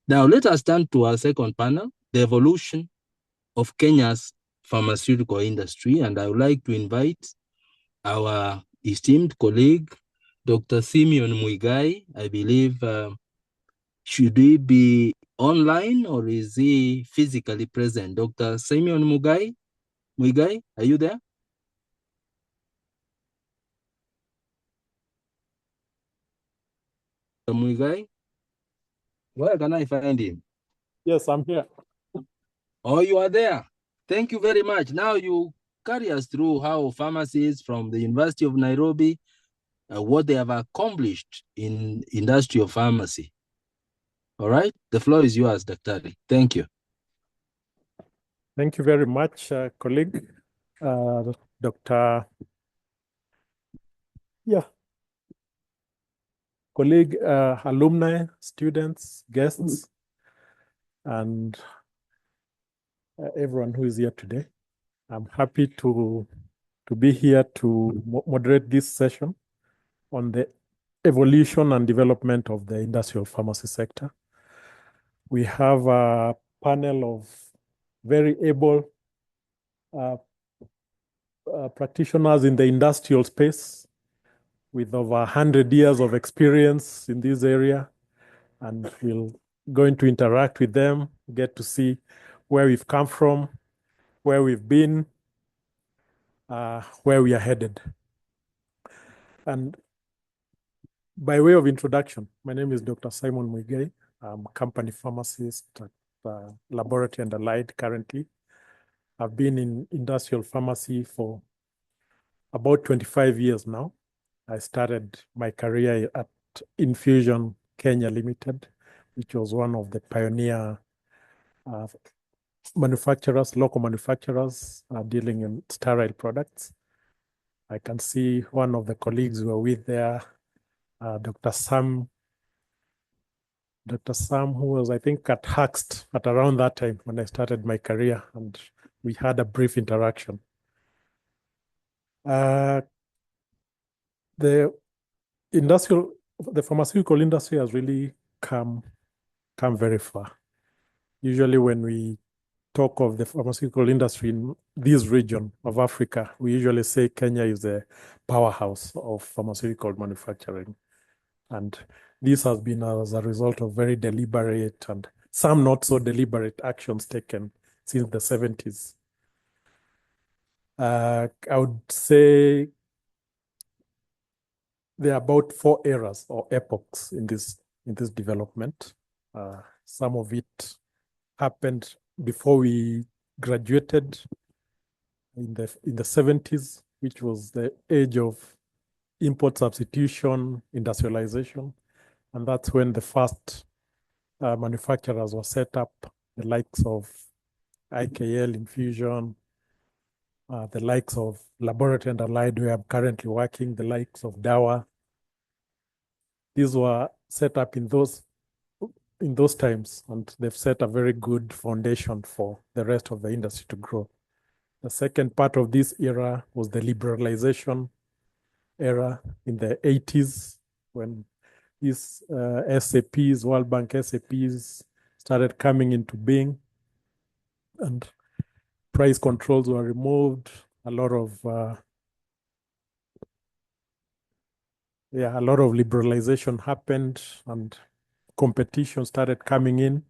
Now, let us turn to our second panel, the evolution of Kenya's pharmaceutical industry. And I would like to invite our esteemed colleague, Dr. Simeon Muigai. I believe, should he be online or is he physically present? Dr. Simeon Muigai, are you there? Dr. Muigai, where can I find him? Yes, I'm here. Oh, you are there. Thank you very much. Now you carry us through how pharmacists from the University of Nairobi, what they have accomplished in industry of pharmacy. All right, the floor is yours, Dr. Thank you. Thank you very much, colleague, Dr. Colleague, alumni, students, guests, and everyone who is here today. I'm happy to be here to moderate this session on the evolution and development of the industrial pharmacy sector. We have a panel of very able practitioners in the industrial space with over 100 years of experience in this area, and we're going to interact with them, get to see where we've come from, where we've been, where we are headed. And by way of introduction, my name is Dr. Simon Muigai. I'm a company pharmacist at Laboratory and Allied currently. I've been in industrial pharmacy for about 25 years now. I started my career at Infusion Kenya Limited, which was one of the pioneer manufacturers, local manufacturers dealing in sterile products. I can see one of the colleagues who are with there, Dr. Sam, who was, I think, at Huxt at around that time when I started my career, and we had a brief interaction. The pharmaceutical industry has really come very far. Usually when we talk of the pharmaceutical industry in this region of Africa, we usually say Kenya is a powerhouse of pharmaceutical manufacturing. And this has been as a result of very deliberate and some not so deliberate actions taken since the 70s. I would say there are about 4 eras or epochs in this development. Some of it happened before we graduated in the 70s, which was the age of import substitution, industrialization. And that's when the first manufacturers were set up, the likes of IKL, Infusion, the likes of Laboratory and Allied, where I'm currently working, the likes of Dawa. These were set up in those times, and they've set a very good foundation for the rest of the industry to grow. The second part of this era was the liberalization era in the 80s, when these SAPs, World Bank SAPs, started coming into being, and price controls were removed. A lot of liberalization happened, and competition started coming in.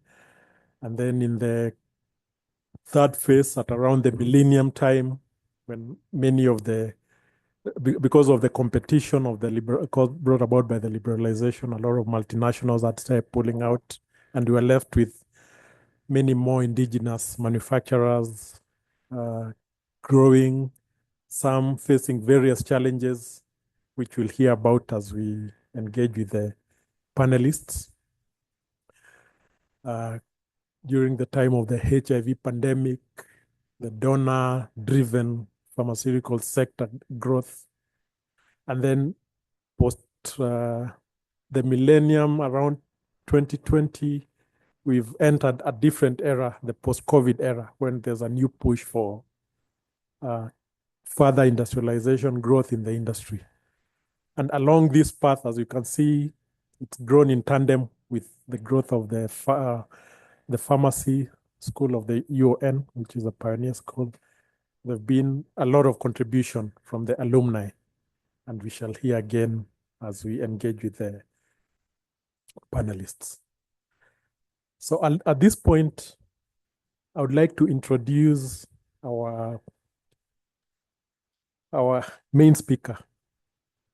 And then in the third phase, at around the millennium time, when many of because of the competition of brought about by the liberalization, a lot of multinationals had started pulling out, and we were left with many more indigenous manufacturers growing, some facing various challenges, which we'll hear about as we engage with the panelists. During the time of the HIV pandemic, the donor-driven pharmaceutical sector growth, and then post the millennium, around 2020, we've entered a different era, the post-COVID era, when there's a new push for further industrialization growth in the industry. And along this path, as you can see, it's grown in tandem with the growth of the pharmacy school of the UoN, which is a pioneer school. There have been a lot of contribution from the alumni, and we shall hear again as we engage with the panelists. So at this point, I would like to introduce our main speaker,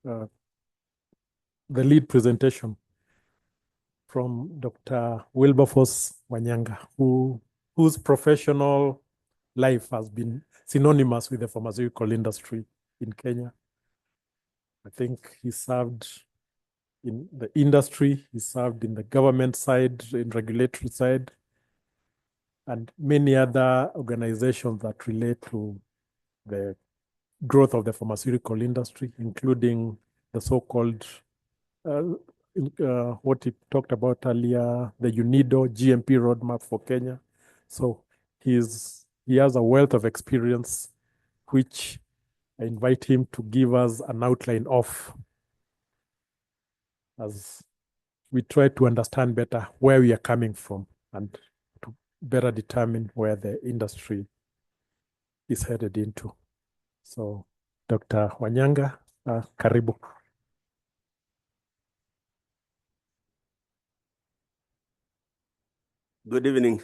the lead presentation from Dr. Wilberforce Wanyanga, whose professional life has been synonymous with the pharmaceutical industry in Kenya. I think he served in the industry, he served in the government side, in regulatory side, and many other organizations that relate to the growth of the pharmaceutical industry, including the so-called, what he talked about earlier, the UNIDO GMP roadmap for Kenya. So he has a wealth of experience, which I invite him to give us an outline of, as we try to understand better where we are coming from and to better determine where the industry is headed into. So, Dr. Wanyanga, karibu. Good evening.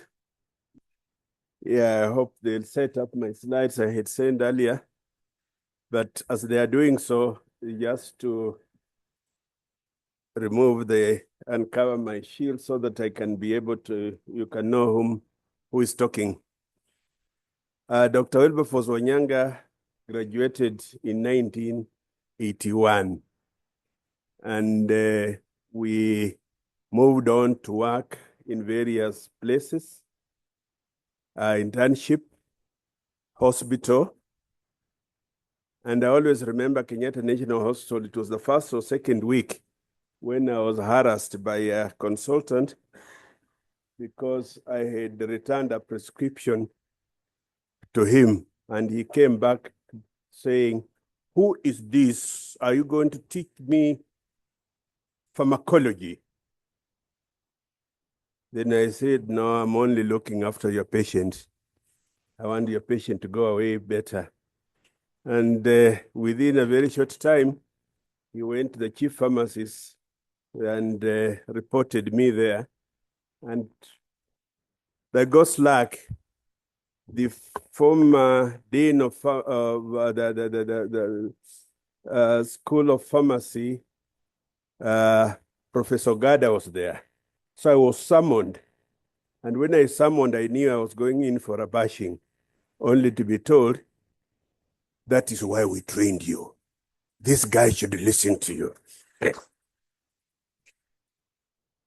Yeah, I hope they'll set up my slides I had sent earlier. But as they are doing so, just to remove and cover my shield so that I can be able to, you can know who is talking. Dr. Wilberforce Wanyanga graduated in 1981. And we moved on to work in various places, internship, hospital. And I always remember Kenyatta National Hospital. It was the first or second week when I was harassed by a consultant because I had returned a prescription to him. And he came back saying, "Who is this? Are you going to teach me pharmacology?" Then I said, "No, I'm only looking after your patient. I want your patient to go away better." And within a very short time, he went to the chief pharmacist and reported me there. And by God's luck, the former dean of the School of Pharmacy, Professor Gada, was there. So I was summoned. And when I summoned, I knew I was going in for a bashing, only to be told, "That is why we trained you. This guy should listen to you."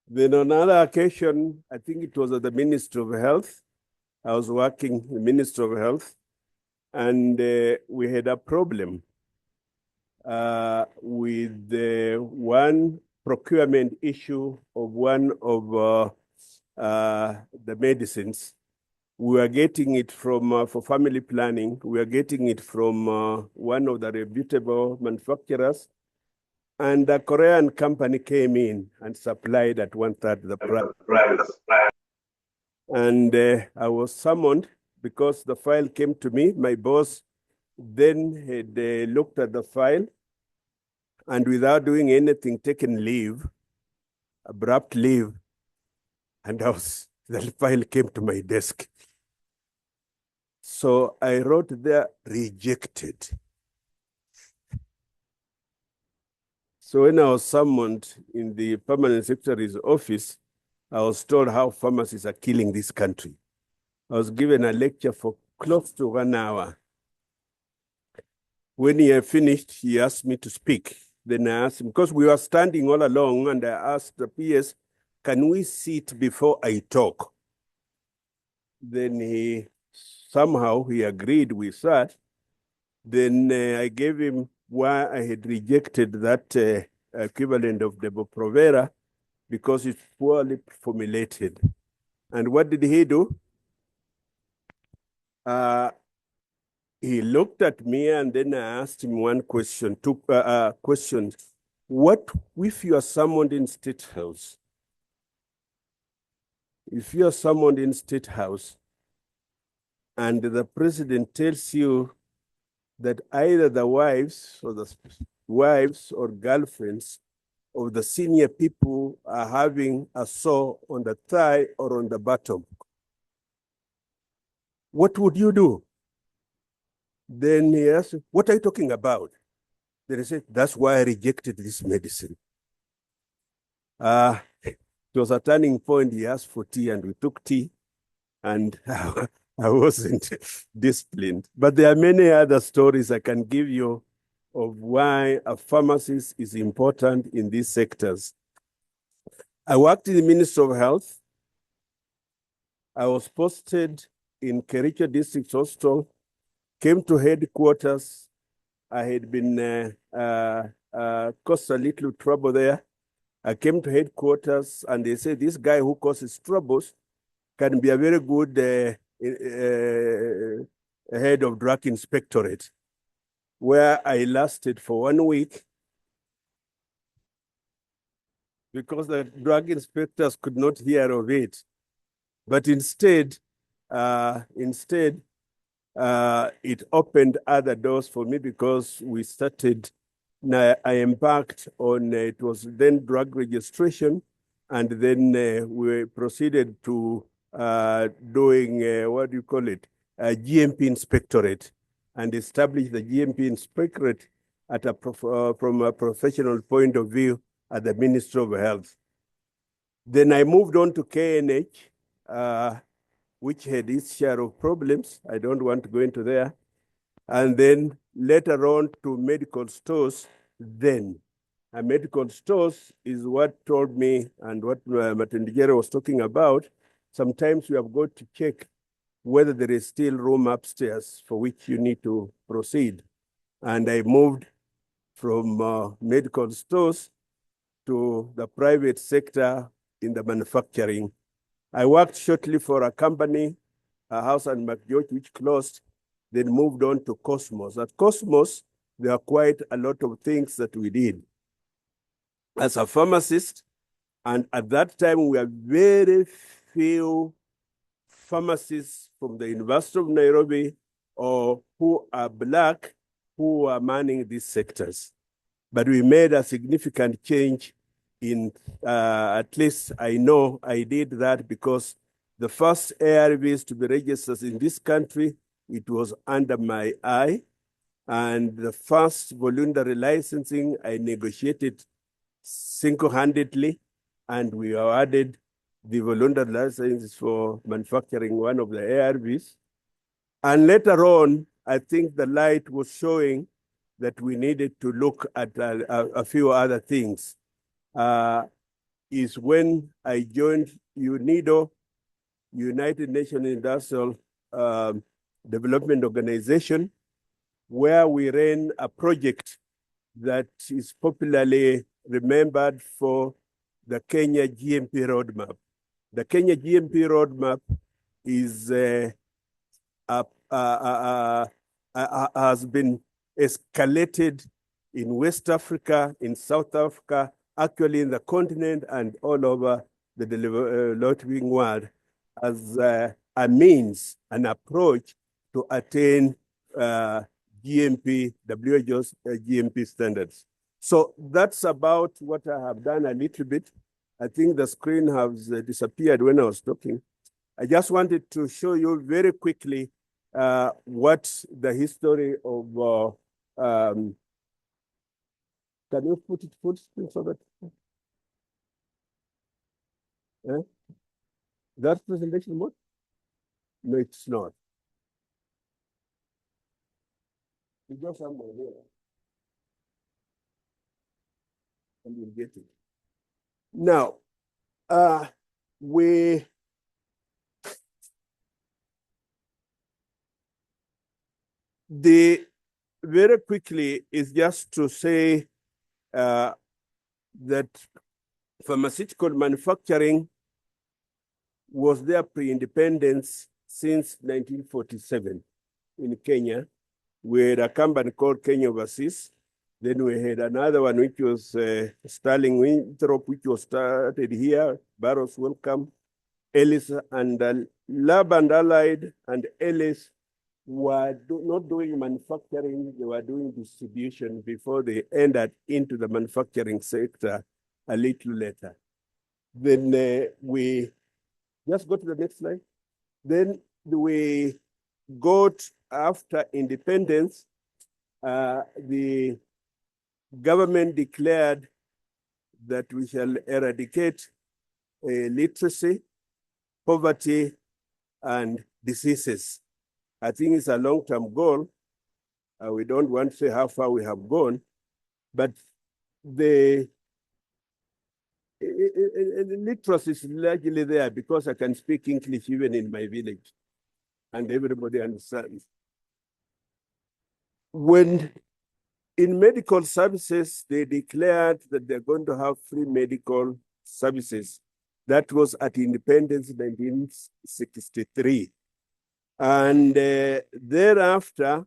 Then on another occasion, I think it was at the Ministry of Health. I was working in the Ministry of Health, and we had a problem with one procurement issue of one of the medicines. We were getting it from, for family planning, we were getting it from one of the reputable manufacturers. And a Korean company came in and supplied at 1/3 the price. And I was summoned because the file came to me. My boss then had looked at the file and without doing anything, taken leave, abrupt leave. And the file came to my desk. So I wrote there, "rejected." So when I was summoned in the permanent secretary's office, I was told how pharmacists are killing this country. I was given a lecture for close to 1 hour. When he had finished, he asked me to speak. Then I asked him, because we were standing all along, and I asked the PS, "Can we sit before I talk?" Then somehow he agreed we sat. Then I gave him why I had rejected that equivalent of Depo-Provera, because it's poorly formulated. And what did he do? He looked at me and then I asked him one question, two questions. What if you are summoned in State House if you are summoned in State House and the president tells you that either the wives or girlfriends of the senior people are having a sore on the thigh or on the bottom, what would you do? Then he asked, what are you talking about? Then he said, that's why I rejected this medicine. It was a turning point. He asked for tea and we took tea, and I wasn't disciplined. But there are many other stories I can give you of why a pharmacist is important in these sectors. I worked in the Ministry of Health. I was posted in Kericho District Hospital, came to headquarters. I had been caused a little trouble there. I came to headquarters and they said, this guy who causes troubles can be a very good head of drug inspectorate, where I lasted for 1 week because the drug inspectors could not hear of it. But instead, it opened other doors for me because we started, I embarked on, it was then drug registration, and then we proceeded to doing, what do you call it, a GMP inspectorate, and established the GMP inspectorate at from a professional point of view at the Ministry of Health. Then I moved on to KNH, which had its share of problems. I don't want to go into there. And then later on to medical stores then. And medical stores is what told me, and what Matendijere was talking about, sometimes we have got to check whether there is still room upstairs for which you need to proceed. And I moved from medical stores to the private sector in the manufacturing. I worked shortly for a company, a House and McGeorge, which closed, then moved on to Cosmos. At Cosmos, there are quite a lot of things that we did. As a pharmacist, and at that time, we were very few pharmacists from the University of Nairobi or who are Black who are manning these sectors. But we made a significant change in, at least I know I did that because the first ARVs to be registered in this country, it was under my eye. And the first voluntary licensing, I negotiated single-handedly, and we awarded the voluntary license for manufacturing one of the ARVs. And later on, I think the light was showing that we needed to look at a few other things. Is when I joined UNIDO, United Nations Industrial Development Organization, where we ran a project that is popularly remembered for the Kenya GMP roadmap. The Kenya GMP roadmap is has been escalated in West Africa, in South Africa, actually in the continent and all over the developing world as a means, an approach to attain GMP, WHO's GMP standards. So that's about what I have done a little bit. I think the screen has disappeared when I was talking. I just wanted to show you very quickly what the history of, can you put it full screen so that, that presentation mode? No, it's not. It's just somewhere here. And you'll get it. Now, very quickly is just to say that pharmaceutical manufacturing was there pre-independence since 1947 in Kenya. We had a company called Kenya Overseas. Then we had another one, which was Sterling Winthrop, which was started here, Barrows Welcome. Ellis and Lab and Allied and Ellis were not doing manufacturing, they were doing distribution before they entered into the manufacturing sector a little later. Then we just go to the next slide. Then we got, after independence, the government declared that we shall eradicate literacy, poverty, and diseases. I think it's a long-term goal. We don't want to say how far we have gone, but the literacy is largely there because I can speak English even in my village, and everybody understands. When in medical services, they declared that they're going to have free medical services. That was at independence, 1963. And thereafter,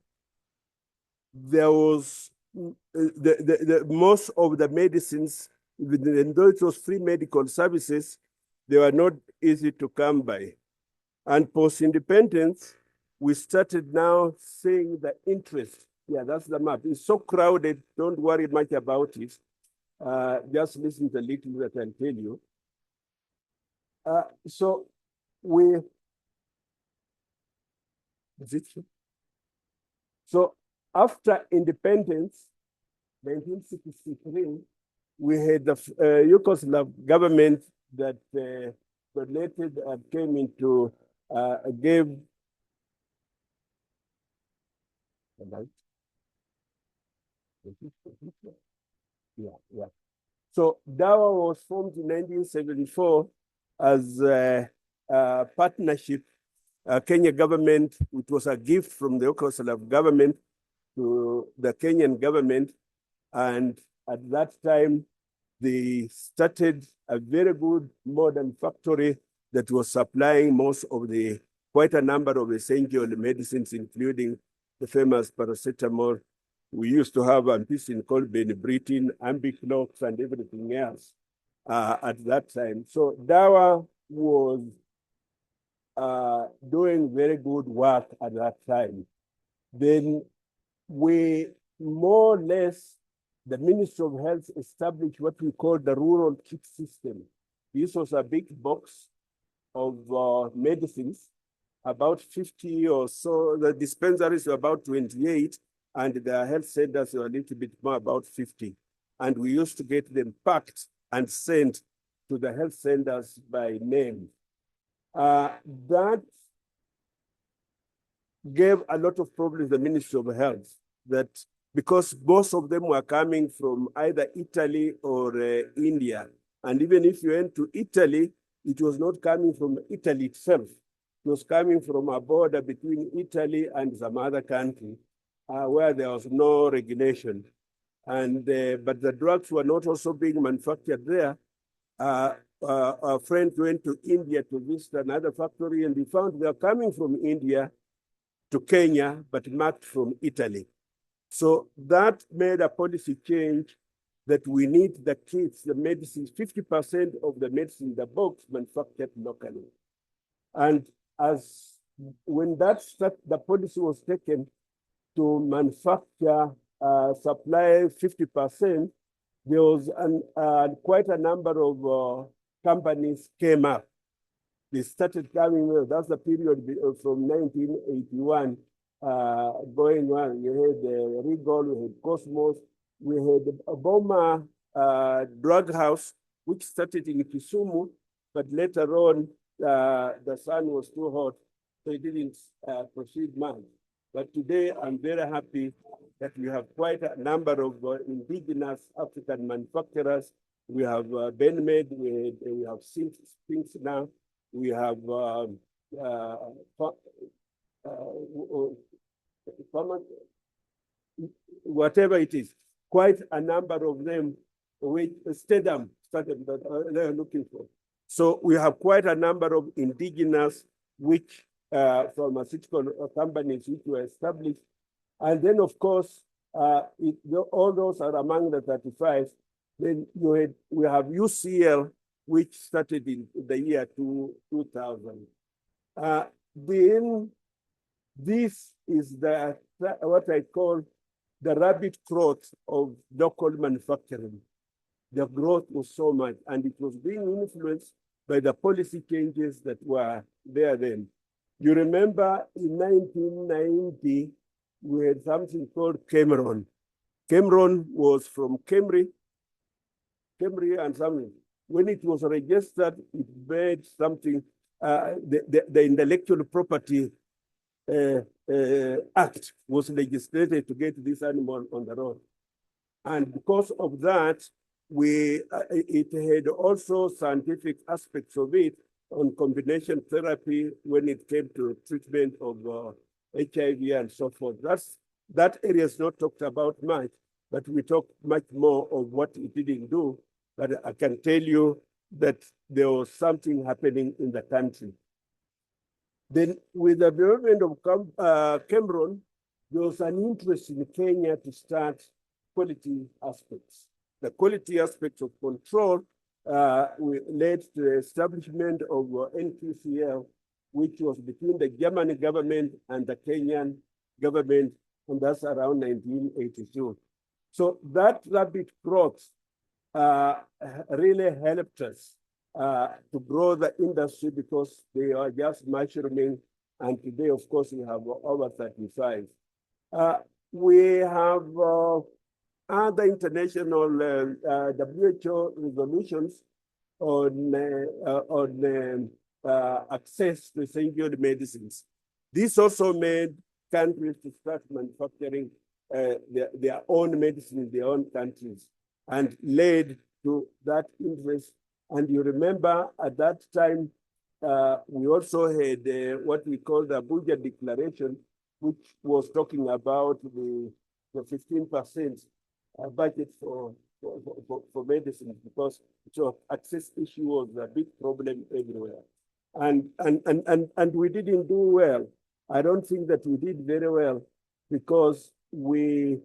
there was most of the medicines, even though it was free medical services, they were not easy to come by. And post-independence, we started now seeing the interest. Yeah, that's the map. It's so crowded, don't worry much about it. Just listen to a little that I'll tell you. So we, is it true? So after independence, 1963, we had the Yugoslav government that donated and came into, gave, yeah. So DAWA was formed in 1974 as a partnership. Kenya government, it was a gift from the Yugoslav government to the Kenyan government. And at that time, they started a very good modern factory that was supplying quite a number of essential medicines, including the famous paracetamol. We used to have ampicillin called Benibritin, Ambiclox, and everything else at that time. So DAWA was doing very good work at that time. Then we more or less, the Ministry of Health established what we call the rural kit system. This was a big box of medicines, about 50 or so. The dispensaries were about 28, and the health centers were a little bit more, about 50. And we used to get them packed and sent to the health centers by name. That gave a lot of problems to the Ministry of Health, that because most of them were coming from either Italy or India. And even if you went to Italy, it was not coming from Italy itself. It was coming from a border between Italy and some other country where there was no regulation. And but the drugs were not also being manufactured there. A friend went to India to visit another factory, and he found they're coming from India to Kenya, but marked from Italy. So that made a policy change that we need the kits, the medicines, 50% of the medicine in the box manufactured locally. And when the policy was taken to manufacture, supply 50%, there was quite a number of companies came up. They started coming, that's the period from 1981 going on. We had Regal, we had Cosmos, we had a Boma drug house, which started in Kisumu, but later on, the sun was too hot, so it didn't proceed much. But today, I'm very happy that we have quite a number of indigenous African manufacturers. We have BenMed, we have Sphinx now, we have whatever it is, quite a number of them, which Stedham started that they're looking for. So we have quite a number of indigenous pharmaceutical companies which were established. And then, of course, all those are among the 35. Then we have UCL, which started in the year 2000. Then this is what I call the rapid growth of local manufacturing. The growth was so much, and it was being influenced by the policy changes that were there then. You remember in 1990, we had something called Cameron. Cameron was from Cambridge and something. When it was registered, it made something, the Intellectual Property Act was legislated to get this animal on the road. And because of that, it had also scientific aspects of it on combination therapy when it came to treatment of HIV and so forth. That area is not talked about much, but we talk much more of what it didn't do. But I can tell you that there was something happening in the country. Then with the development of Cameron, there was an interest in Kenya to start quality aspects. The quality aspects of control led to the establishment of NQCL, which was between the German government and the Kenyan government, and that's around 1982. So that rapid growth really helped us to grow the industry because they are just mushrooming, and today, of course, we have over 35. We have other international WHO resolutions on access to essential medicines. This also made countries to start manufacturing their own medicine in their own countries and led to that interest. And you remember at that time, we also had what we call the Abuja Declaration, which was talking about the 15% budget for medicine, because access issue was a big problem everywhere. And we didn't do well. I don't think that we did very well because we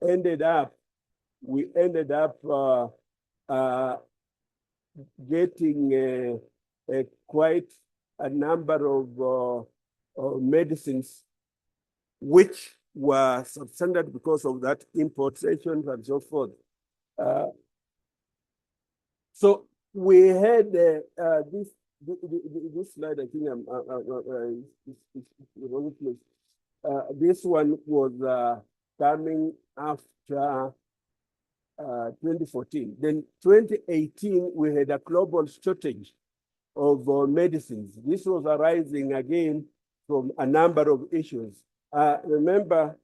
ended up getting quite a number of medicines which were substandard because of that importation and so forth. So we had this slide. I think this one was coming after 2014. Then 2018, we had a global shortage of medicines. This was arising again from a number of issues. Remember,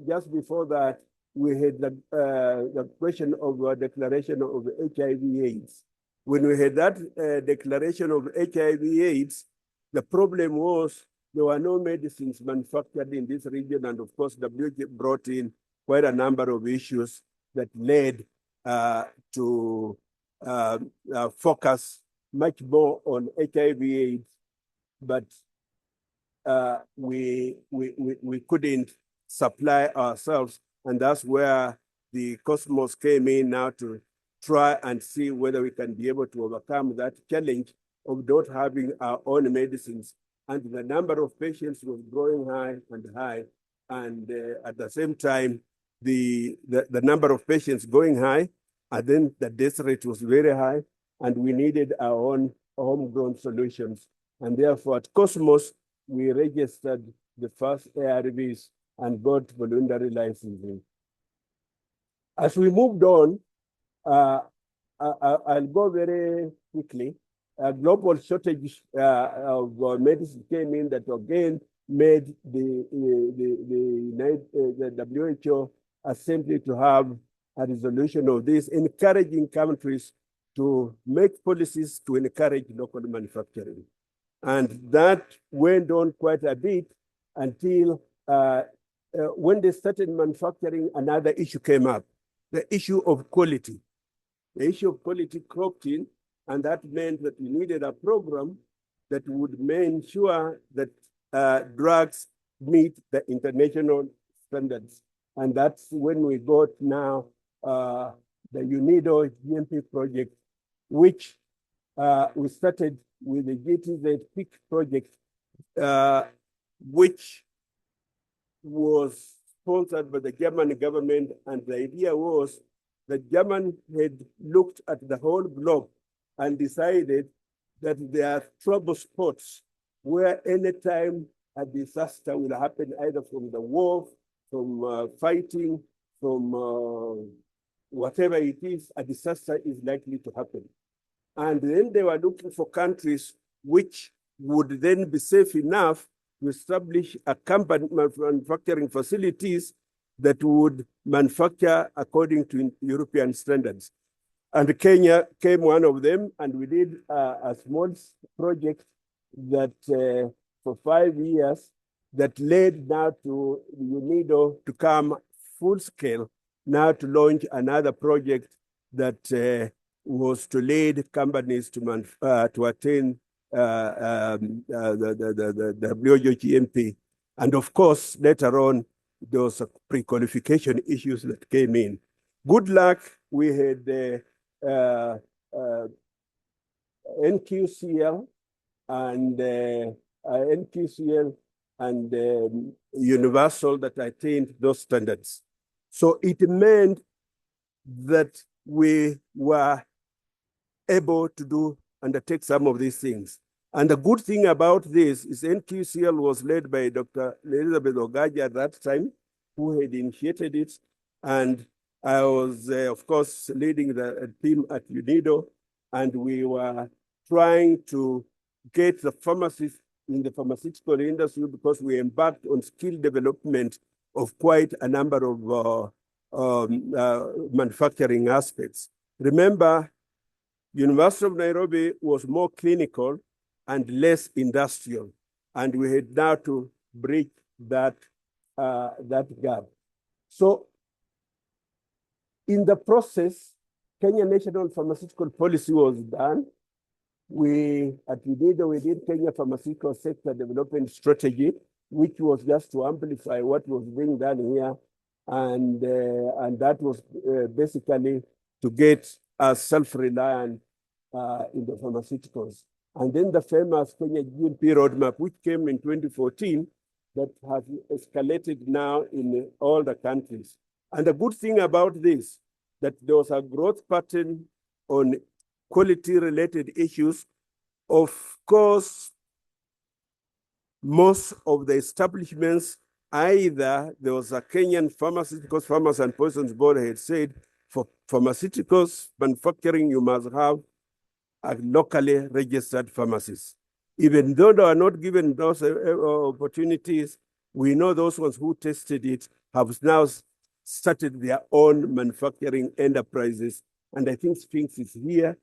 just before that, we had the question of declaration of HIV/AIDS. When we had that declaration of HIV/AIDS, the problem was there were no medicines manufactured in this region, and of course, WHO brought in quite a number of issues that led to focus much more on HIV/AIDS, but we couldn't supply ourselves, and that's where the Cosmos came in now to try and see whether we can be able to overcome that challenge of not having our own medicines. And the number of patients was growing high and high, and at the same time, the number of patients going high, and then the death rate was very high, and we needed our own homegrown solutions. And therefore, at Cosmos, we registered the first ARVs and got voluntary licensing. As we moved on, I'll go very quickly. A global shortage of medicine came in that again made the WHO Assembly to have a resolution of this, encouraging countries to make policies to encourage local manufacturing. And that went on quite a bit until when they started manufacturing, another issue came up, the issue of quality. The issue of quality cropped in, and that meant that we needed a program that would make sure that drugs meet the international standards. And that's when we got now the UNIDO GMP project, which we started with the GTZ PIC project, which was sponsored by the German government. And the idea was that German had looked at the whole globe and decided that there are trouble spots where anytime a disaster will happen, either from the war, from fighting, from whatever it is, a disaster is likely to happen. And then they were looking for countries which would then be safe enough to establish a company manufacturing facilities that would manufacture according to European standards. And Kenya came one of them, and we did a small project that for 5 years that led now to UNIDO to come full scale, now to launch another project that was to lead companies to attain the WHO GMP. And of course, later on, there was pre-qualification issues that came in. Good luck, we had NQCL and Universal that attained those standards. So it meant that we were able to undertake some of these things. And the good thing about this is NQCL was led by Dr. Elizabeth Ogaja at that time, who had initiated it. And I was, of course, leading the team at UNIDO, and we were trying to get the pharmacists in the pharmaceutical industry because we embarked on skill development of quite a number of manufacturing aspects. Remember, University of Nairobi was more clinical and less industrial, and we had now to bridge that gap. So in the process, Kenya National Pharmaceutical Policy was done. We, at UNIDO, we did Kenya Pharmaceutical Sector Development Strategy, which was just to amplify what was being done here. And that was basically to get us self-reliant in the pharmaceuticals. And then the famous Kenya GMP roadmap, which came in 2014, that has escalated now in all the countries. And the good thing about this, that there was a growth pattern on quality-related issues. Of course, most of the establishments, either there was a Kenyan pharmacist, because Pharmacy and Poisons Board had said, for pharmaceuticals manufacturing, you must have a locally registered pharmacist. Even though they are not given those opportunities, we know those ones who tested it have now started their own manufacturing enterprises. And I think Sphinx is here,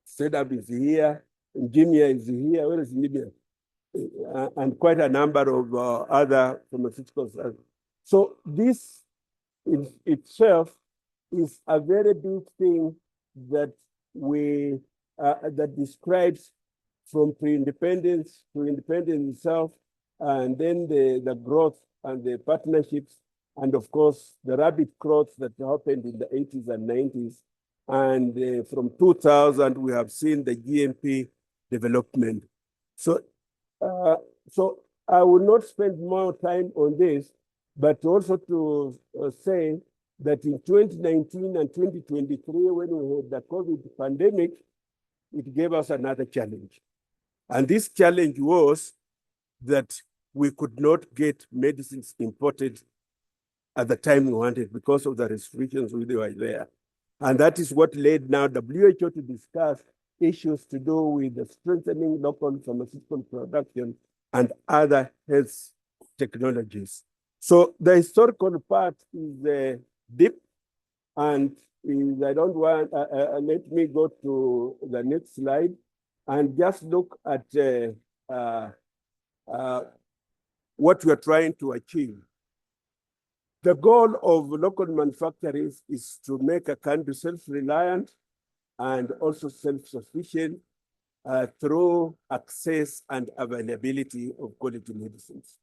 Setup is here, Jimia is here. Where is Libya? And quite a number of other pharmaceuticals. So this in itself is a very big thing that we that describes from pre-independence to independence itself, and then the growth and the partnerships, and of course the rapid growth that happened in the 80s and 90s. And from 2000, we have seen the GMP development. So, so I will not spend more time on this, but also to say that in 2019 and 2023, when we had the COVID pandemic, it gave us another challenge. And this challenge was that we could not get medicines imported at the time we wanted because of the restrictions that were there. And that is what led now WHO to discuss issues to do with the strengthening local pharmaceutical production and other health technologies. So the historical part is deep, and I don't want, let me go to the next slide and just look at what we are trying to achieve. The goal of local manufacturers is to make a country self-reliant and also self-sufficient through access and availability of quality medicines.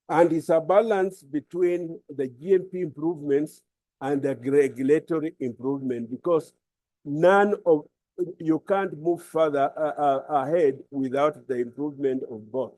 And it's a balance between the GMP improvements and the regulatory improvement, because you can't move further ahead without the improvement of both.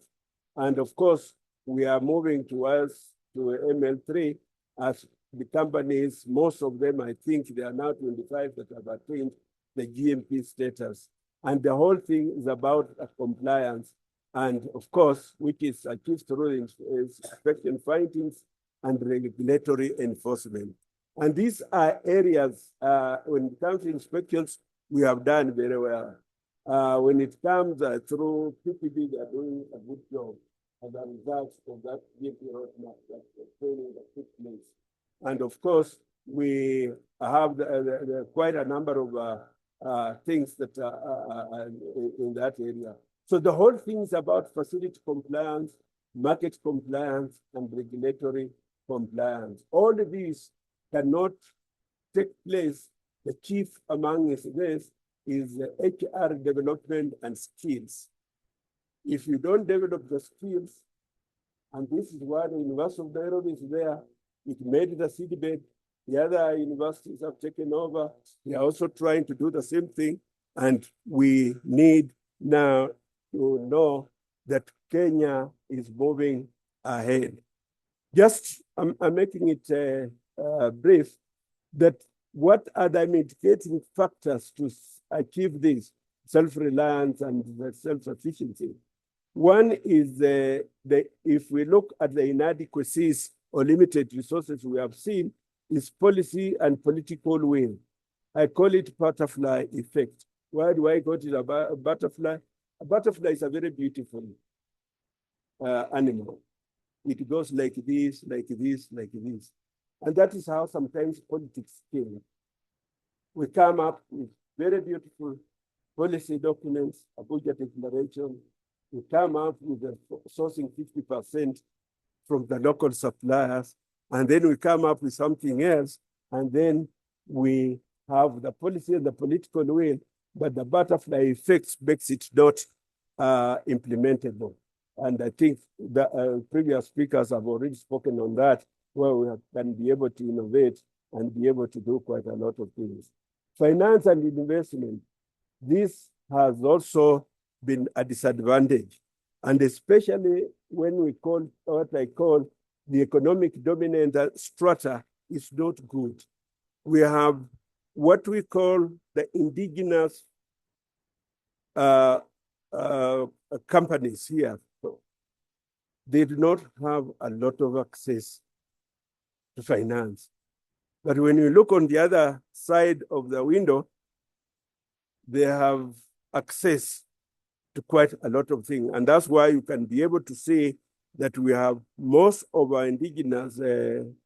And of course, we are moving towards to ML3 as the companies, most of them, I think there are now 25 that have attained the GMP status. And the whole thing is about compliance. And of course, which is achieved through inspection findings and regulatory enforcement. And these are areas, when it comes to inspections, we have done very well. When it comes through PPD, they are doing a good job. And the results of that GMP roadmap, that the training that took place. And of course, we have quite a number of things that are in that area. So the whole thing is about facility compliance, market compliance, and regulatory compliance. All of these cannot take place. The chief among this is HR development and skills. If you don't develop the skills, and this is why the University of Nairobi is there, it made the seedbed. The other universities have taken over. They are also trying to do the same thing. And we need now to know that Kenya is moving ahead. Just, I'm making it brief, that what are the mitigating factors to achieve this self-reliance and self-sufficiency? One is if we look at the inadequacies or limited resources we have seen, is policy and political will. I call it butterfly effect. Why do I call it a butterfly? A butterfly is a very beautiful animal. It goes like this, like this, like this. And that is how sometimes politics came. We come up with very beautiful policy documents, a budget declaration. We come up with sourcing 50% from the local suppliers, and then we come up with something else, and then we have the policy and the political will, but the butterfly effect makes it not implementable. And I think the previous speakers have already spoken on that, where we can be able to innovate and be able to do quite a lot of things. Finance and investment, this has also been a disadvantage. And especially when we call what I call the economic dominant strata is not good. We have what we call the indigenous companies here. They do not have a lot of access to finance. But when you look on the other side of the window, they have access to quite a lot of things. And that's why you can be able to see that we have most of our indigenous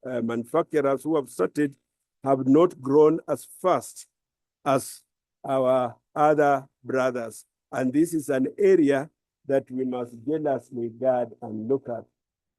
manufacturers who have started have not grown as fast as our other brothers. And this is an area that we must jealously guard and look at.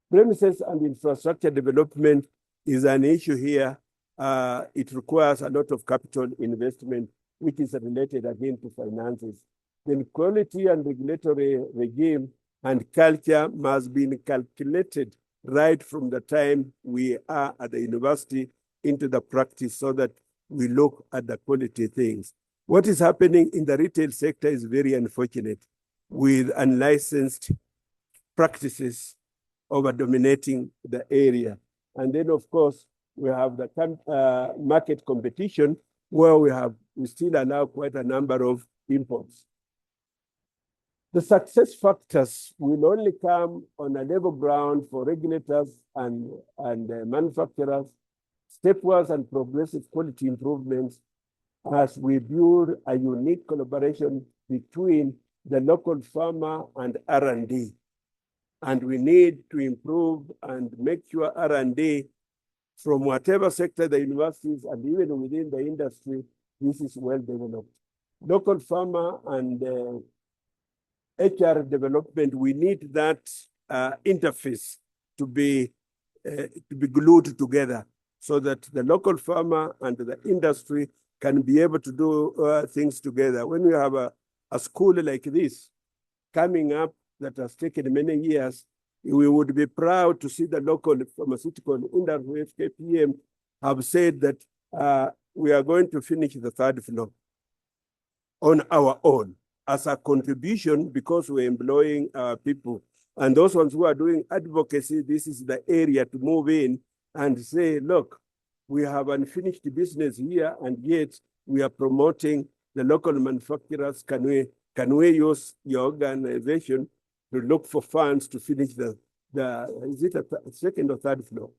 Premises and infrastructure development is an issue here. It requires a lot of capital investment, which is related again to finances. Then quality and regulatory regime and culture must be calculated right from the time we are at the university into the practice so that we look at the quality things. What is happening in the retail sector is very unfortunate, with unlicensed practices over dominating the area. And then, of course, we have the market competition where we still allow quite a number of imports. The success factors will only come on a level ground for regulators and manufacturers, stepwise and progressive quality improvements as we build a unique collaboration between the local farmer and R&D. And we need to improve and make sure R&D from whatever sector the universities and even within the industry, this is well developed. Local farmer and HR development, we need that interface to be glued together so that the local farmer and the industry can be able to do things together. When we have a school like this coming up that has taken many years, we would be proud to see the local pharmaceutical industry, FKPM, have said that we are going to finish the third floor. on our own as a contribution because we're employing our people. And those ones who are doing advocacy, this is the area to move in and say, look, we have unfinished business here, and yet we are promoting the local manufacturers. Can we use your organization to look for funds to finish the is it a second or third floor?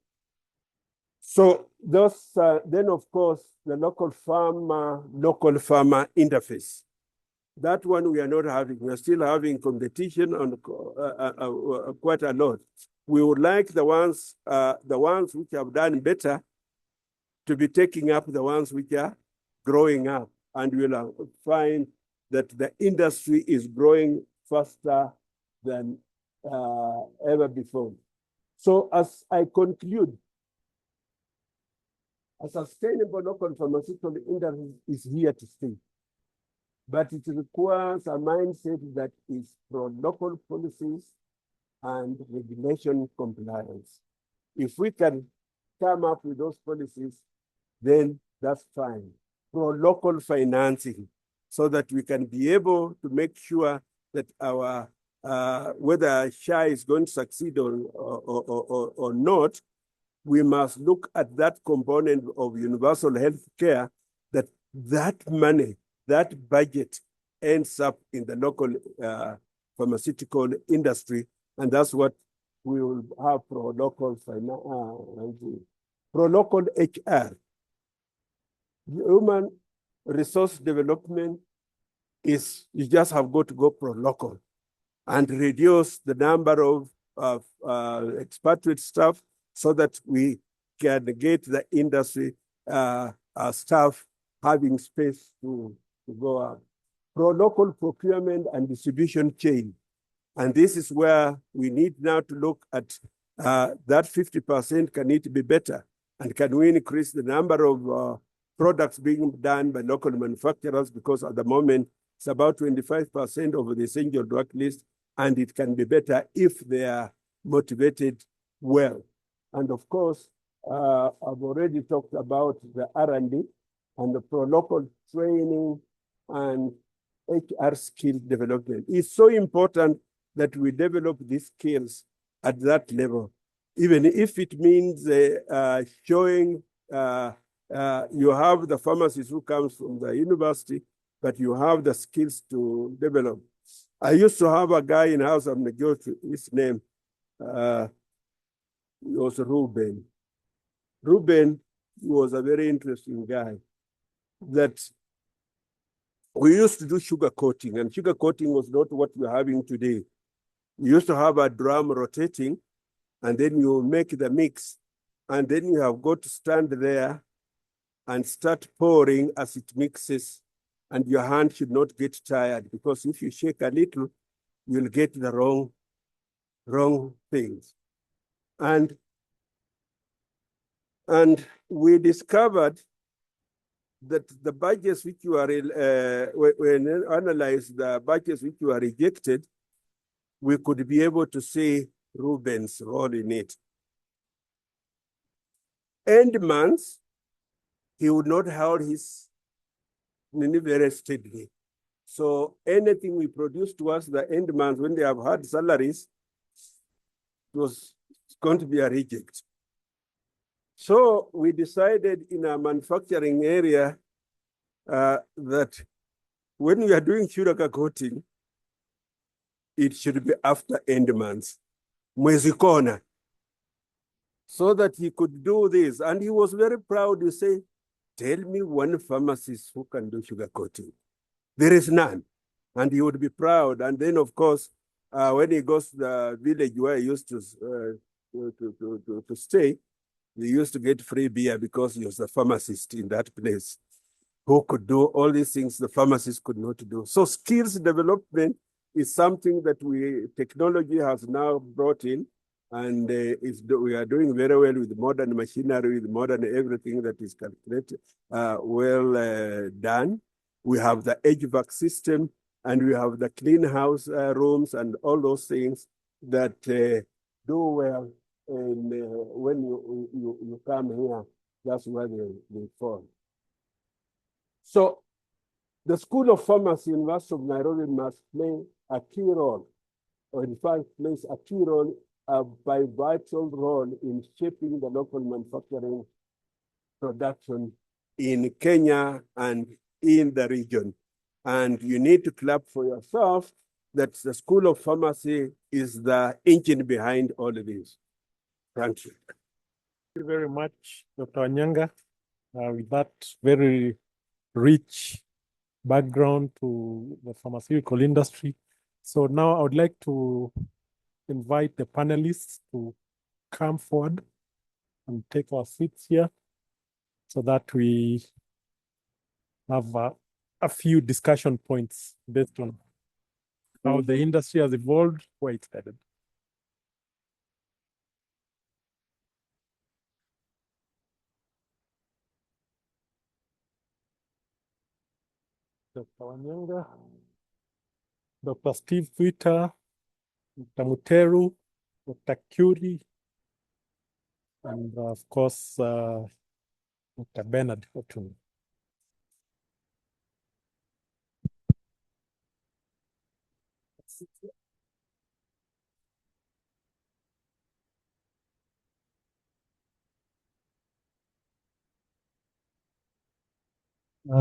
So those, then of course, the local farmer interface. That one we are not having. We are still having competition on quite a lot. We would like the ones which have done better to be taking up the ones which are growing up, and we'll find that the industry is growing faster than ever before. So as I conclude, a sustainable local pharmaceutical industry is here to stay, but it requires a mindset that is pro-local policies and regulation compliance. If we can come up with those policies, then that's fine. Pro-local financing, so that we can be able to make sure that our whether SHA is going to succeed or not, we must look at that component of universal health care, that money, that budget ends up in the local pharmaceutical industry, and that's what we will have pro-local financing. Pro-local HR. Human resource development is, you just have got to go pro-local and reduce the number of expatriate staff so that we can get the industry staff having space to go up. Pro-local procurement and distribution chain. And this is where we need now to look at that 50%, can it be better? And can we increase the number of products being done by local manufacturers? Because at the moment, it's about 25% of the essential drug list, and it can be better if they are motivated well. And of course, I've already talked about the R&D and the pro-local training and HR skill development. It's so important that we develop these skills at that level, even if it means showing you have the pharmacist who comes from the university, but you have the skills to develop. I used to have a guy in House of Majority, his name was Ruben. Ruben was a very interesting guy. That we used to do sugar coating, and sugar coating was not what we're having today. You used to have a drum rotating, and then you make the mix, and then you have got to stand there and start pouring as it mixes, and your hand should not get tired, because if you shake a little, you'll get the wrong things. And we discovered that the batches which you are, when we analyze the batches which you are rejected, we could be able to see Ruben's role in it. End months, he would not hold his money very steadily. So anything we produce towards the end month, when they have had salaries, it was going to be a reject. So we decided in our manufacturing area that when we are doing sugar coating, it should be after end months, mwezi kona, so that he could do this. And he was very proud to say, tell me one pharmacist who can do sugar coating. There is none. And he would be proud. And then, of course, when he goes to the village where he used to stay, he used to get free beer because he was a pharmacist in that place who could do all these things the pharmacist could not do. So skills development is something that technology has now brought in, and we are doing very well with modern machinery, with modern everything that is calculated, well done. We have the HVAC system, and we have the clean house rooms and all those things that do well. And when you come here, that's where they fall. So The School of Pharmacy, University of Nairobi, must play a key role, or in fact, plays a key role, a vital role in shaping the local manufacturing production in Kenya and in the region. And you need to clap for yourself that the School of Pharmacy is the engine behind all of this. Thank you. Thank you very much, Dr. Wanyanga, with that very rich background to the pharmaceutical industry. So now I would like to invite the panelists to come forward and take our seats here so that we have a few discussion points based on how the industry has evolved, where it's headed. Dr. Wanyanga, Dr. Steve Twitter, Dr. Muteru, Dr. Curie, and of course, Dr. Bernard Otun.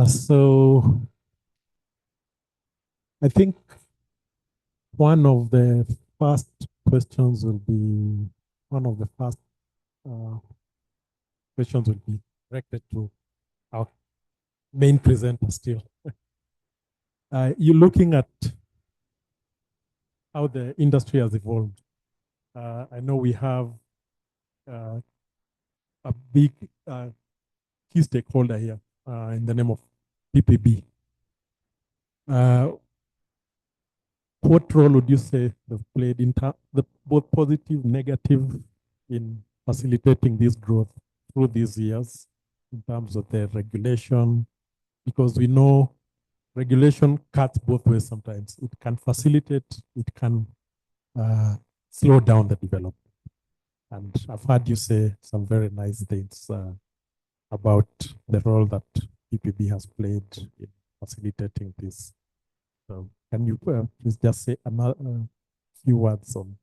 So I think one of the first questions will be, questions will be directed to our main presenter still. You're looking at how the industry has evolved. I know we have a big key stakeholder here in the name of PPB. What role would you say they've played in both positive, negative, in facilitating this growth through these years in terms of the regulation? Because we know regulation cuts both ways sometimes. It can facilitate, it can slow down the development. And I've heard you say some very nice things about the role that PPB has played in facilitating this. So can you please just say a few words on?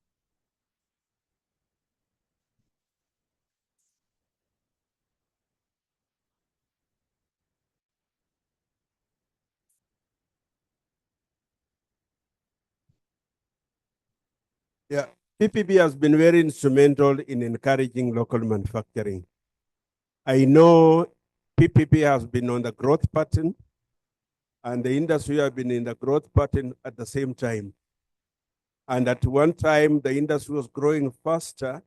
Yeah, PPB has been very instrumental in encouraging local manufacturing. I know PPB has been on the growth pattern, and the industry has been in the growth pattern at the same time. And at one time, the industry was growing faster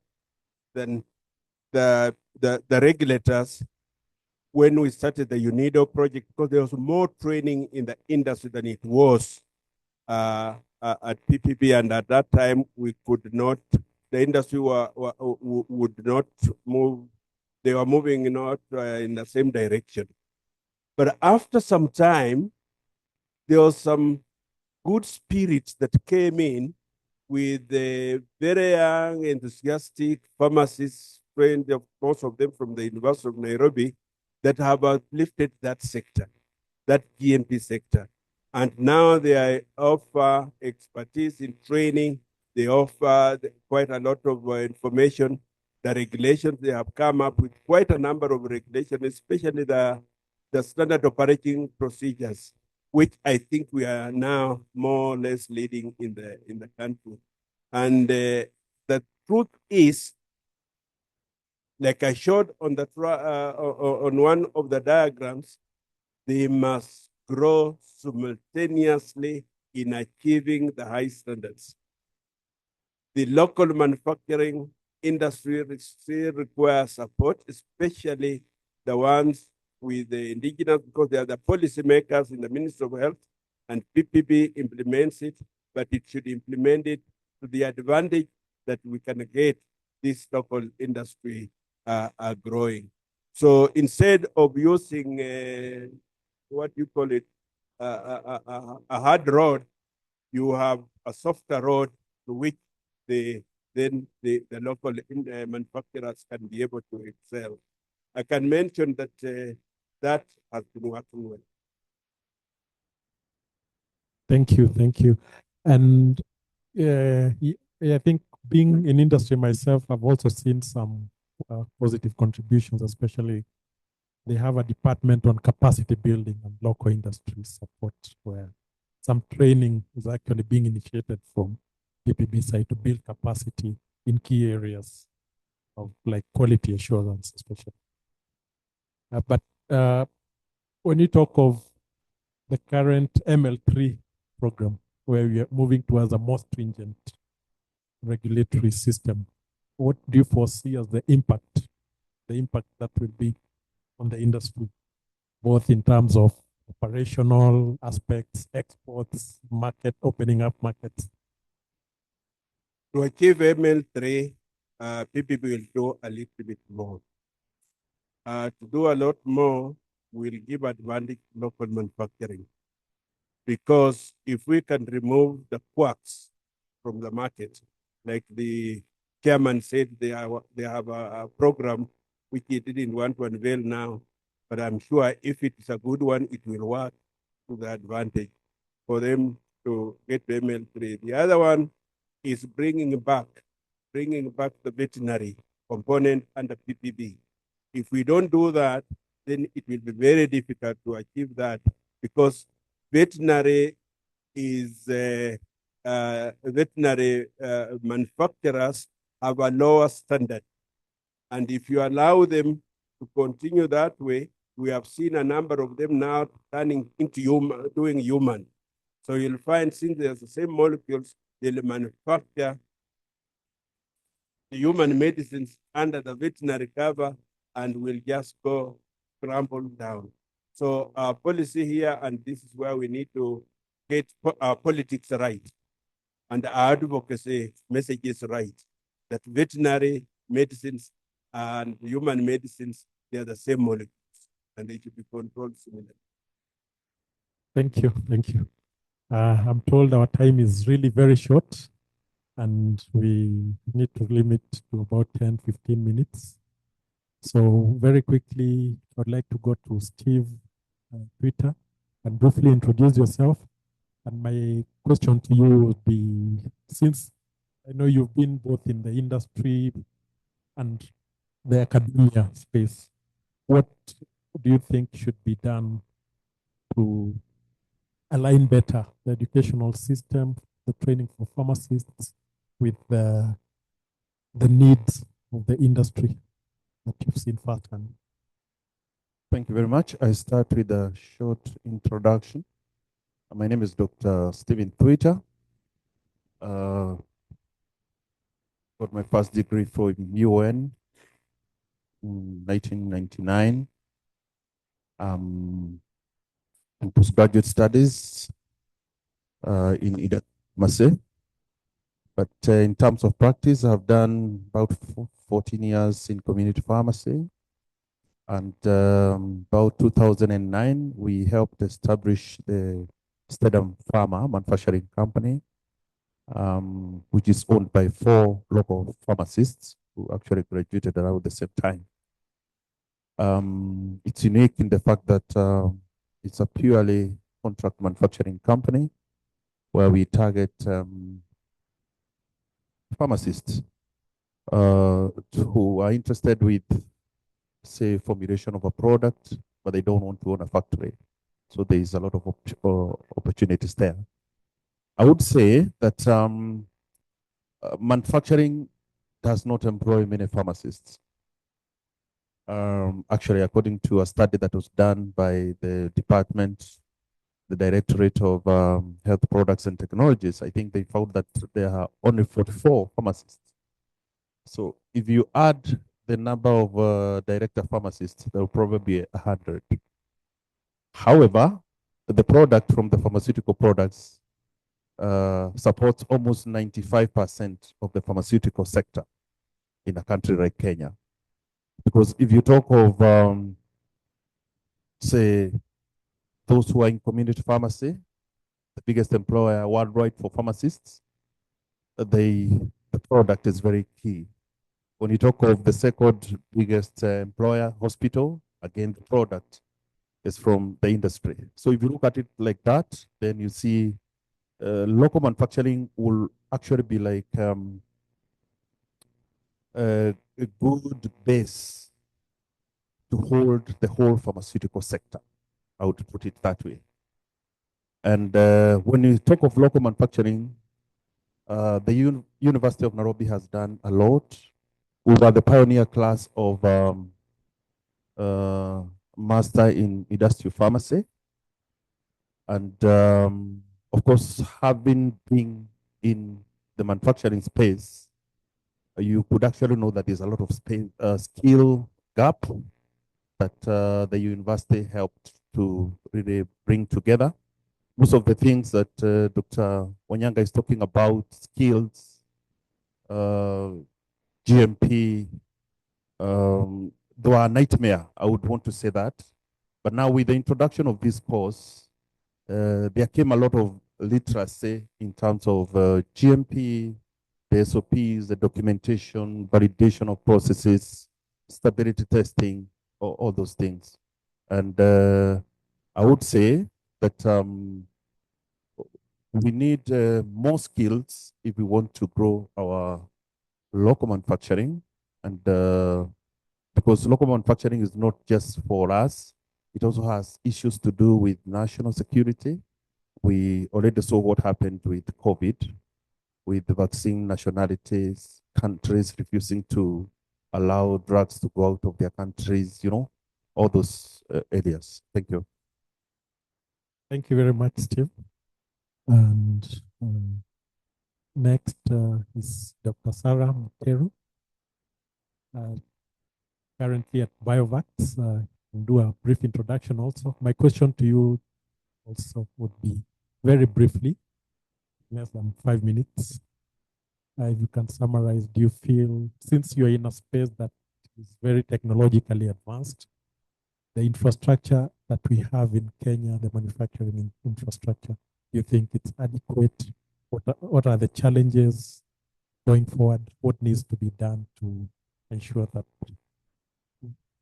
than the regulators when we started the UNIDO project, because there was more training in the industry than it was at PPB. And at that time, we could not, the industry would not move. They were moving not in the same direction. But after some time, there was some good spirits that came in with the very young, enthusiastic pharmacists, trained, most of them from the University of Nairobi, that have uplifted that sector, that GMP sector. And now they offer expertise in training. They offer quite a lot of information. The regulations, they have come up with quite a number of regulations, especially the standard operating procedures, which I think we are now more or less leading in the country. And the truth is, like I showed on on one of the diagrams, they must grow simultaneously in achieving the high standards. The local manufacturing industry still requires support, especially the ones with the indigenous, because they are the policymakers in the Ministry of Health, and PPB implements it, but it should implement it to the advantage that we can get this local industry growing. So instead of using what you call it, a hard road, you have a softer road to which the local manufacturers can be able to excel. I can mention that that has been working well. Thank you, thank you. And I think being in industry myself, I've also seen some positive contributions, especially they have a department on capacity building and local industry support where some training is actually being initiated from PPB side to build capacity in key areas of like quality assurance, especially. But when you talk of the current ML3 program, where we are moving towards a more stringent regulatory system, what do you foresee as the impact that will be on the industry, both in terms of operational aspects, exports, market, opening up markets? To achieve ML3, PPP will do a little bit more. To do a lot more will give advantage to local manufacturing. Because if we can remove the quacks from the market, like the chairman said, they have a program which he didn't want to unveil now, but I'm sure if it is a good one, it will work to the advantage for them to get the ML3. The other one is bringing back the veterinary component under PPB. If we don't do that, then it will be very difficult to achieve that, because veterinary manufacturers have a lower standard. And if you allow them to continue that way, we have seen a number of them now turning into doing human. So you'll find, since there's the same molecules, they'll manufacture the human medicines under the veterinary cover and will just go crumble down. So our policy here, and this is where we need to get our politics right and our advocacy messages right, that veterinary medicines and human medicines, they are the same molecules and they should be controlled similarly. Thank you, thank you. I'm told our time is really very short and we need to limit to about 10, 15 minutes. So very quickly, I'd like to go to Steve Twitter and briefly introduce yourself. And my question to you would be, since I know you've been both in the industry and the academia space, what do you think should be done to align better the educational system, the training for pharmacists with the needs of the industry that you've seen firsthand? Thank you very much. I start with a short introduction. My name is Dr. Stephen Twitter. Got my first degree from UoN in 1999. And postgraduate studies in UoN Pharmacy. But in terms of practice, I've done about 14 years in community pharmacy. And about 2009, we helped establish the Stedham Pharma Manufacturing Company, which is owned by 4 local pharmacists who actually graduated around the same time. It's unique in the fact that it's a purely contract manufacturing company where we target pharmacists who are interested with, say, formulation of a product, but they don't want to own a factory. So there is a lot of opportunities there. I would say that manufacturing does not employ many pharmacists. Actually, according to a study that was done by the department, the Directorate of Health Products and Technologies, I think they found that there are only 44 pharmacists. So if you add the number of director pharmacists, there will probably be 100. However, the product from the pharmaceutical products supports almost 95% of the pharmaceutical sector in a country like Kenya. Because if you talk of, say, those who are in community pharmacy, the biggest employer worldwide for pharmacists, the product is very key. When you talk of the second biggest employer, hospital, again, the product is from the industry. So if you look at it like that, then you see local manufacturing will actually be like a good base to hold the whole pharmaceutical sector. I would put it that way. And when you talk of local manufacturing, the University of Nairobi has done a lot. We were the pioneer class of Master in Industrial Pharmacy. And of course, having been in the manufacturing space, you could actually know that there's a lot of skill gap that the university helped to really bring together. Most of the things that Dr. Wanyanga is talking about, skills, GMP, they were a nightmare, I would want to say that. But now with the introduction of this course, there came a lot of literacy in terms of GMP, the SOPs, the documentation, validation of processes, stability testing, all those things. And I would say that we need more skills if we want to grow our local manufacturing. And because local manufacturing is not just for us, it also has issues to do with national security. We already saw what happened with COVID, with the vaccine nationalities, countries refusing to allow drugs to go out of their countries, you know, all those areas. Thank you. Thank you very much, Steve. And next is Dr. Sarah Muteru, currently at Biovax. I'll do a brief introduction also. My question to you also would be very briefly, less than 5 minutes. If you can summarize, do you feel, since you're in a space that is very technologically advanced, the infrastructure that we have in Kenya, the manufacturing infrastructure, do you think it's adequate? What are the challenges going forward? What needs to be done to ensure that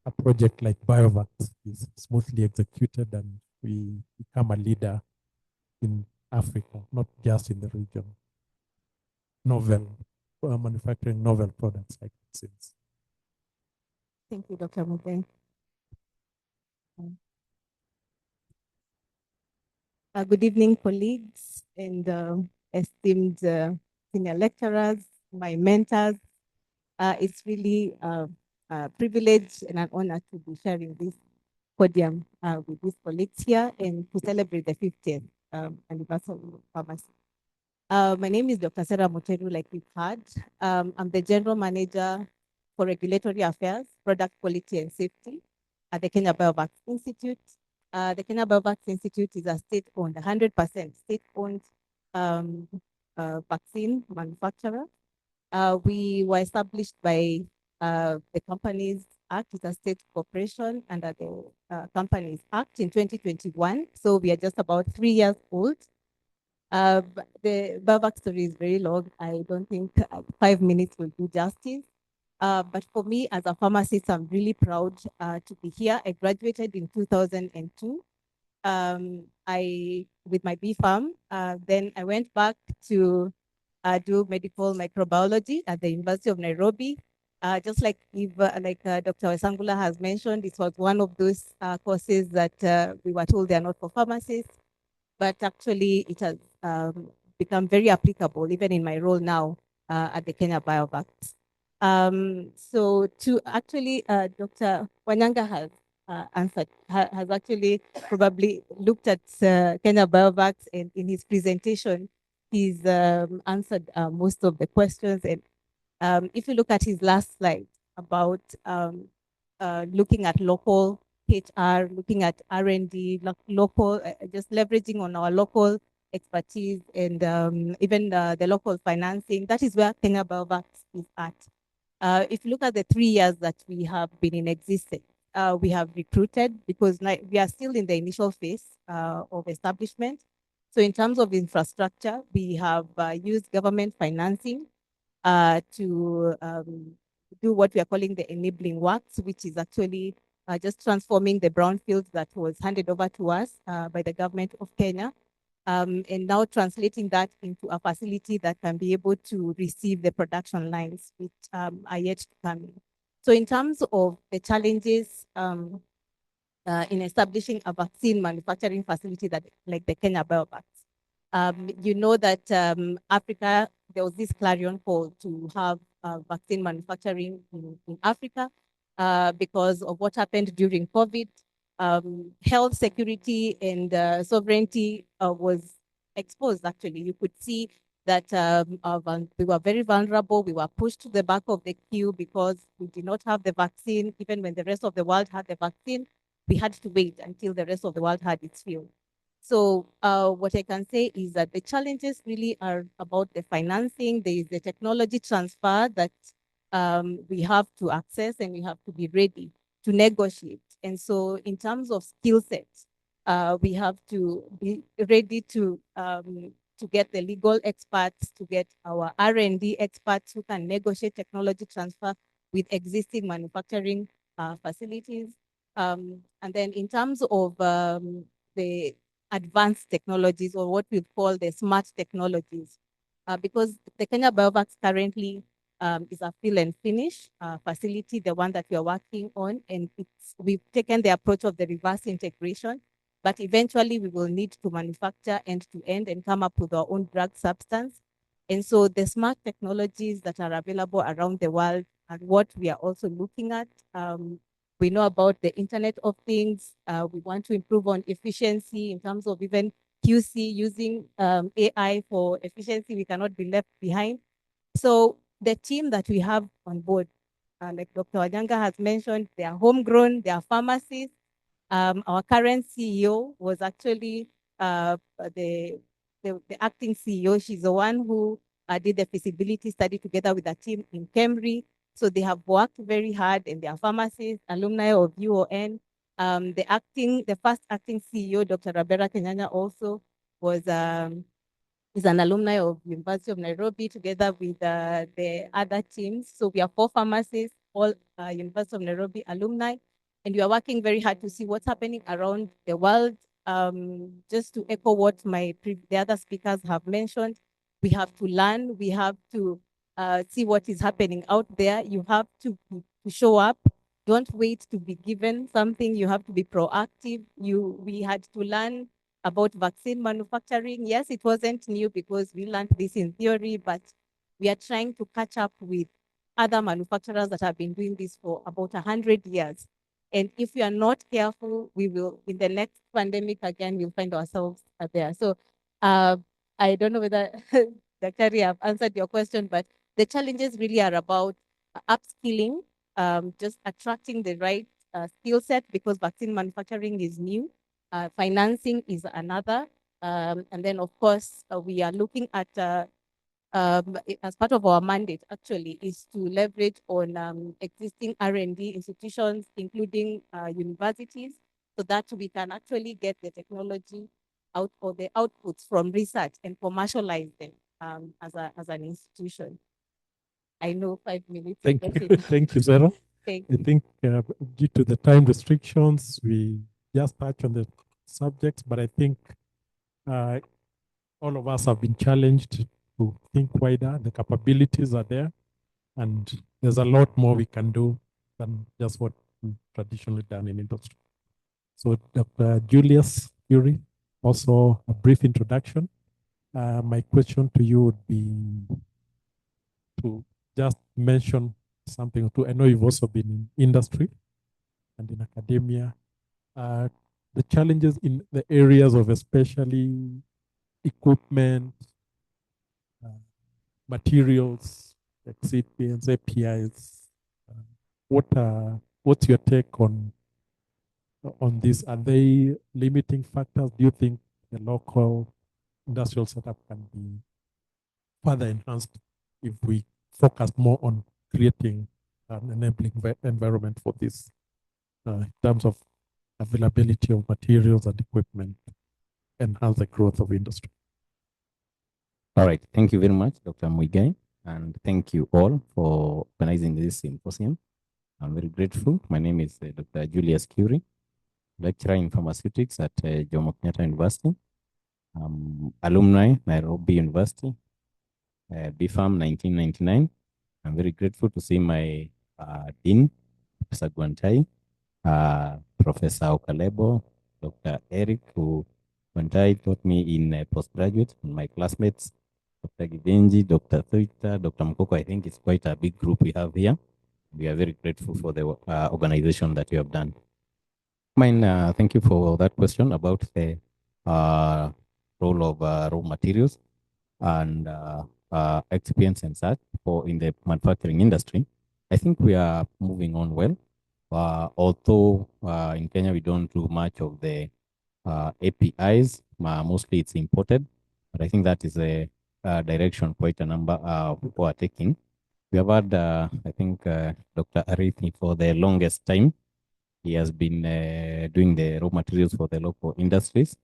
a project like Biovax is smoothly executed and we become a leader in Africa, not just in the region? Manufacturing novel products like vaccines. Thank you, Dr. Muigai. Good evening, colleagues and esteemed senior lecturers, my mentors. It's really a privilege and an honor to be sharing this podium with these colleagues here and to celebrate the 50th anniversary of pharmacy. My name is Dr. Sarah Muteru, like we've heard. I'm the General Manager for Regulatory Affairs, Product Quality and Safety at the Kenya Biovax Institute. The Kenya Biovax Institute is a state-owned, 100% state-owned vaccine manufacturer. We were established by the Companies Act. It's a state corporation under the Companies Act in 2021. So we are just about 3 years old. The Biovax story is very long. I don't think 5 minutes will do justice. But for me, as a pharmacist, I'm really proud to be here. I graduated in 2002. With my BPharm. Then I went back to do medical microbiology at the University of Nairobi. Just like Dr. Wesangula has mentioned, it was one of those courses that we were told they are not for pharmacists, but actually it has become very applicable even in my role now at the Kenya Biovax. So to actually, Dr. Wanyanga has answered, has actually probably looked at Kenya Biovax, and in his presentation, he's answered most of the questions. And if you look at his last slide about looking at local HR, looking at R&D, local, just leveraging on our local expertise and even the local financing, that is where Kenya Biovax is at. If you look at the 3 years that we have been in existence, we have recruited because we are still in the initial phase of establishment. So in terms of infrastructure, we have used government financing to do what we are calling the enabling works, which is actually just transforming the brownfields that was handed over to us by the government of Kenya and now translating that into a facility that can be able to receive the production lines, which are yet to come in. So in terms of the challenges in establishing a vaccine manufacturing facility that like the Kenya Biovac, you know that Africa, there was this clarion call to have vaccine manufacturing in Africa because of what happened during COVID. Health security and sovereignty was exposed, actually. You could see that we were very vulnerable. We were pushed to the back of the queue because we did not have the vaccine. Even when the rest of the world had the vaccine, we had to wait until the rest of the world had its fill. So what I can say is that the challenges really are about the financing. There is the technology transfer that we have to access, and we have to be ready to negotiate. And so in terms of skill sets, we have to be ready to get the legal experts, to get our R&D experts who can negotiate technology transfer with existing manufacturing facilities. And then in terms of the advanced technologies, or what we call the smart technologies, because the Kenya Biovac currently is a fill and finish facility, the one that we are working on, and we've taken the approach of the reverse integration, but eventually we will need to manufacture end to end and come up with our own drug substance. And so the smart technologies that are available around the world are what we are also looking at. We know about the Internet of Things. We want to improve on efficiency in terms of even QC using AI for efficiency. We cannot be left behind. So the team that we have on board, like Dr. Wanyanga has mentioned, they are homegrown, they are pharmacists. Our current CEO was actually the acting CEO. She's the one who did the feasibility study together with a team in Cambridge. So they have worked very hard, and they are pharmacists, alumni of UoN. The first acting CEO, Dr. Rabera Kenyanya, also was is an alumni of University of Nairobi, together with the other teams. So we are 4 pharmacists, all University of Nairobi alumni, and we are working very hard to see what's happening around the world. Just to echo what the other speakers have mentioned, we have to learn, we have to see what is happening out there. You have to show up. Don't wait to be given something. You have to be proactive. We had to learn about vaccine manufacturing. Yes, it wasn't new because we learned this in theory, but we are trying to catch up with other manufacturers that have been doing this for about 100 years. And if we are not careful, we will, in the next pandemic again, we'll find ourselves there. So I don't know whether Dr. have answered your question, but the challenges really are about upskilling, just attracting the right skill set, because vaccine manufacturing is new. Financing is another. And then, of course, we are looking at, as part of our mandate, actually, is to leverage on existing R&D institutions, including universities, so that we can actually get the technology out, or the outputs from research, and commercialize them as an institution. I know 5 minutes. Thank you. Thank you, Sarah. I think due to the time restrictions, we just touched on the subjects, but I think all of us have been challenged to think wider. The capabilities are there, and there's a lot more we can do than just what we've traditionally done in industry. So Dr. Julius Curie, also a brief introduction. My question to you would be to just mention something or two. I know you've also been in industry and in academia. The challenges in the areas of especially equipment, materials, excipients, APIs. What's your take on this? Are they limiting factors? Do you think the local industrial setup can be further enhanced if we focus more on creating an enabling environment for this in terms of availability of materials and equipment, enhance the growth of industry? All right. Thank you very much, Dr. Muigai, and thank you all for organizing this symposium. I'm very grateful. My name is Dr. Julius Curie, lecturer in pharmaceutics at Jomo Kenyatta University. Alumni, Nairobi University, BFAM 1999. I'm very grateful to see my Dean, Professor Gwantai, Professor Okalebo, Dr. Eric, who Gwantai taught me in postgraduate, and my classmates, Dr. Gidenji, Dr. Thuita, Dr. Mkoko. I think it's quite a big group we have here. We are very grateful for the organization that you have done. Thank you for that question about the role of raw materials and excipients and such for in the manufacturing industry. I think we are moving on well. Although in Kenya we don't do much of the APIs, mostly it's imported, but I think that is a direction quite a number of people are taking. We have had, I think, Dr. Arithi for the longest time. He has been doing the raw materials for the local industries.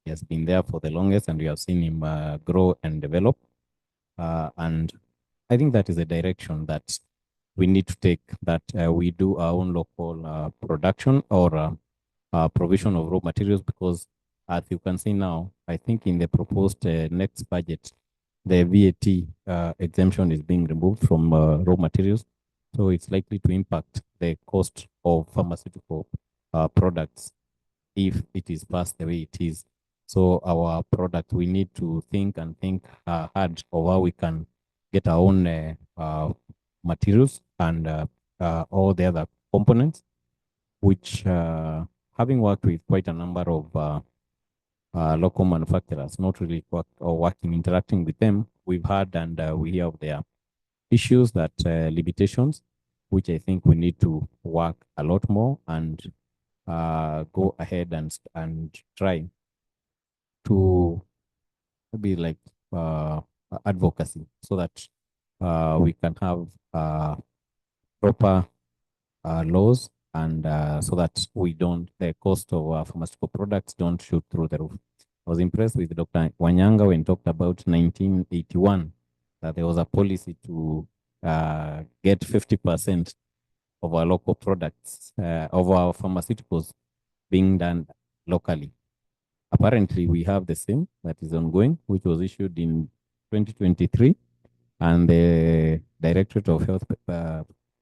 He has been there for the longest, and we have seen him grow and develop. And I think that is a direction that we need to take, that we do our own local production or provision of raw materials, because as you can see now, I think in the proposed next budget, the VAT exemption is being removed from raw materials. So it's likely to impact the cost of pharmaceutical products if it is passed the way it is. So our product, we need to think hard of how we can get our own materials and all the other components, which having worked with quite a number of local manufacturers, not really interacting with them, we've had and we hear of their issues, that limitations, which I think we need to work a lot more and go ahead and try to be like advocacy, so that we can have proper laws, and so that the cost of pharmaceutical products don't shoot through the roof. I was impressed with Dr. Wanyanga when he talked about 1981, that there was a policy to get 50% of our local products, of our pharmaceuticals being done locally. Apparently, we have the same that is ongoing, which was issued in 2023, and the Directorate of Health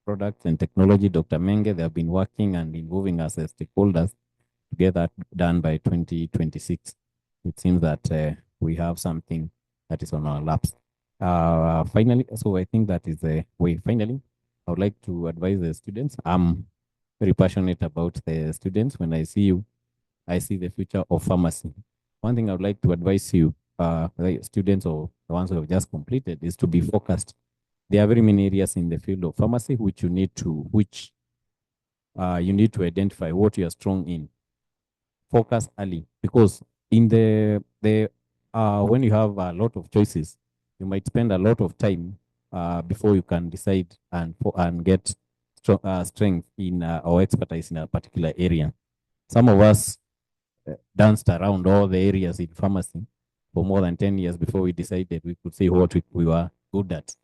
Products and Technology, Dr. Menge, they have been working and involving us as stakeholders to get that done by 2026. It seems that we have something that is on our laps. Finally, so I think that is the way. Finally, I would like to advise the students. I'm very passionate about the students. When I see you, I see the future of pharmacy. One thing I would like to advise you, students or the ones who have just completed, is to be focused. There are very many areas in the field of pharmacy which you need to identify what you are strong in. Focus early, because in when you have a lot of choices, you might spend a lot of time before you can decide and get strength in or expertise in a particular area. Some of us danced around all the areas in pharmacy for more than 10 years before we decided we could say what we were good at.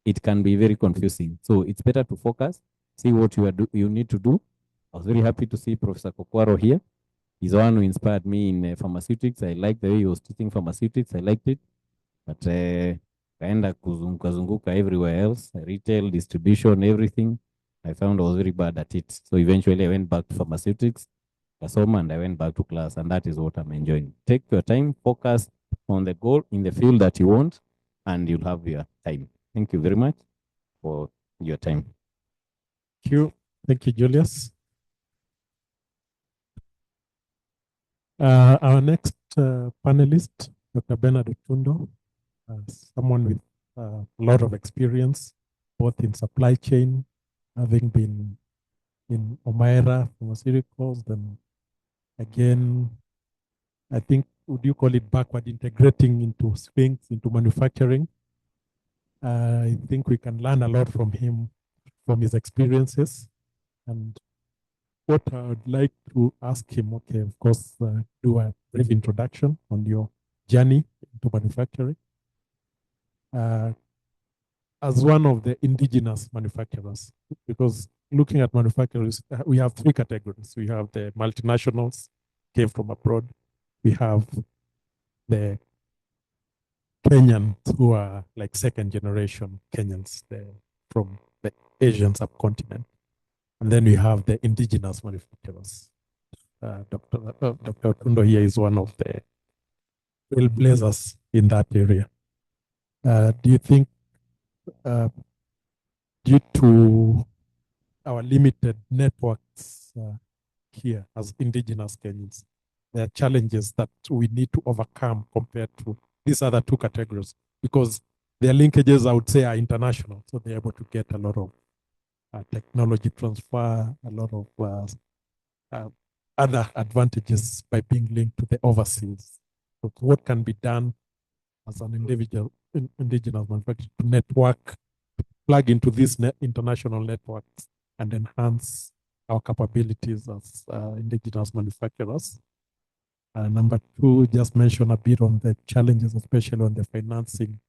It can be very confusing. So it's better to focus, see what you need to do. I was very happy to see Professor Kokwaro here. He's the one who inspired me in pharmaceutics. I liked the way he was teaching pharmaceutics. I liked it. But kaenda kuzunguka everywhere else, retail, distribution, everything. I found I was very bad at it. So eventually I went back to pharmaceutics, Kasoma, and I went back to class, and that is what I'm enjoying. Take your time, focus on the goal in the field that you want, and you'll have your time. Thank you very much for your time. Thank you. Thank you, Julius. Our next panelist, Dr. Bernard Otundo, someone with a lot of experience, both in supply chain, having been in Omaira Pharmaceuticals, then again, I think, would you call it backward integrating into things, into manufacturing? I think we can learn a lot from him, from his experiences. And what I would like to ask him, okay, of course, do a brief introduction on your journey into manufacturing. As one of the indigenous manufacturers, because looking at manufacturers, we have three categories. We have the multinationals, came from abroad. We have the Kenyans who are like second generation Kenyans from the Asian subcontinent. And then we have the indigenous manufacturers. Dr. Tundo here is one of the trailblazers in that area. Do you think, due to our limited networks here as indigenous Kenyans, there are challenges that we need to overcome compared to these other two categories? Because their linkages, I would say, are international. So they're able to get a lot of technology transfer, a lot of other advantages by being linked to the overseas. So what can be done as an individual indigenous manufacturer to network, plug into these international networks and enhance our capabilities as indigenous manufacturers? Number two, just mention a bit on the challenges, especially on the financing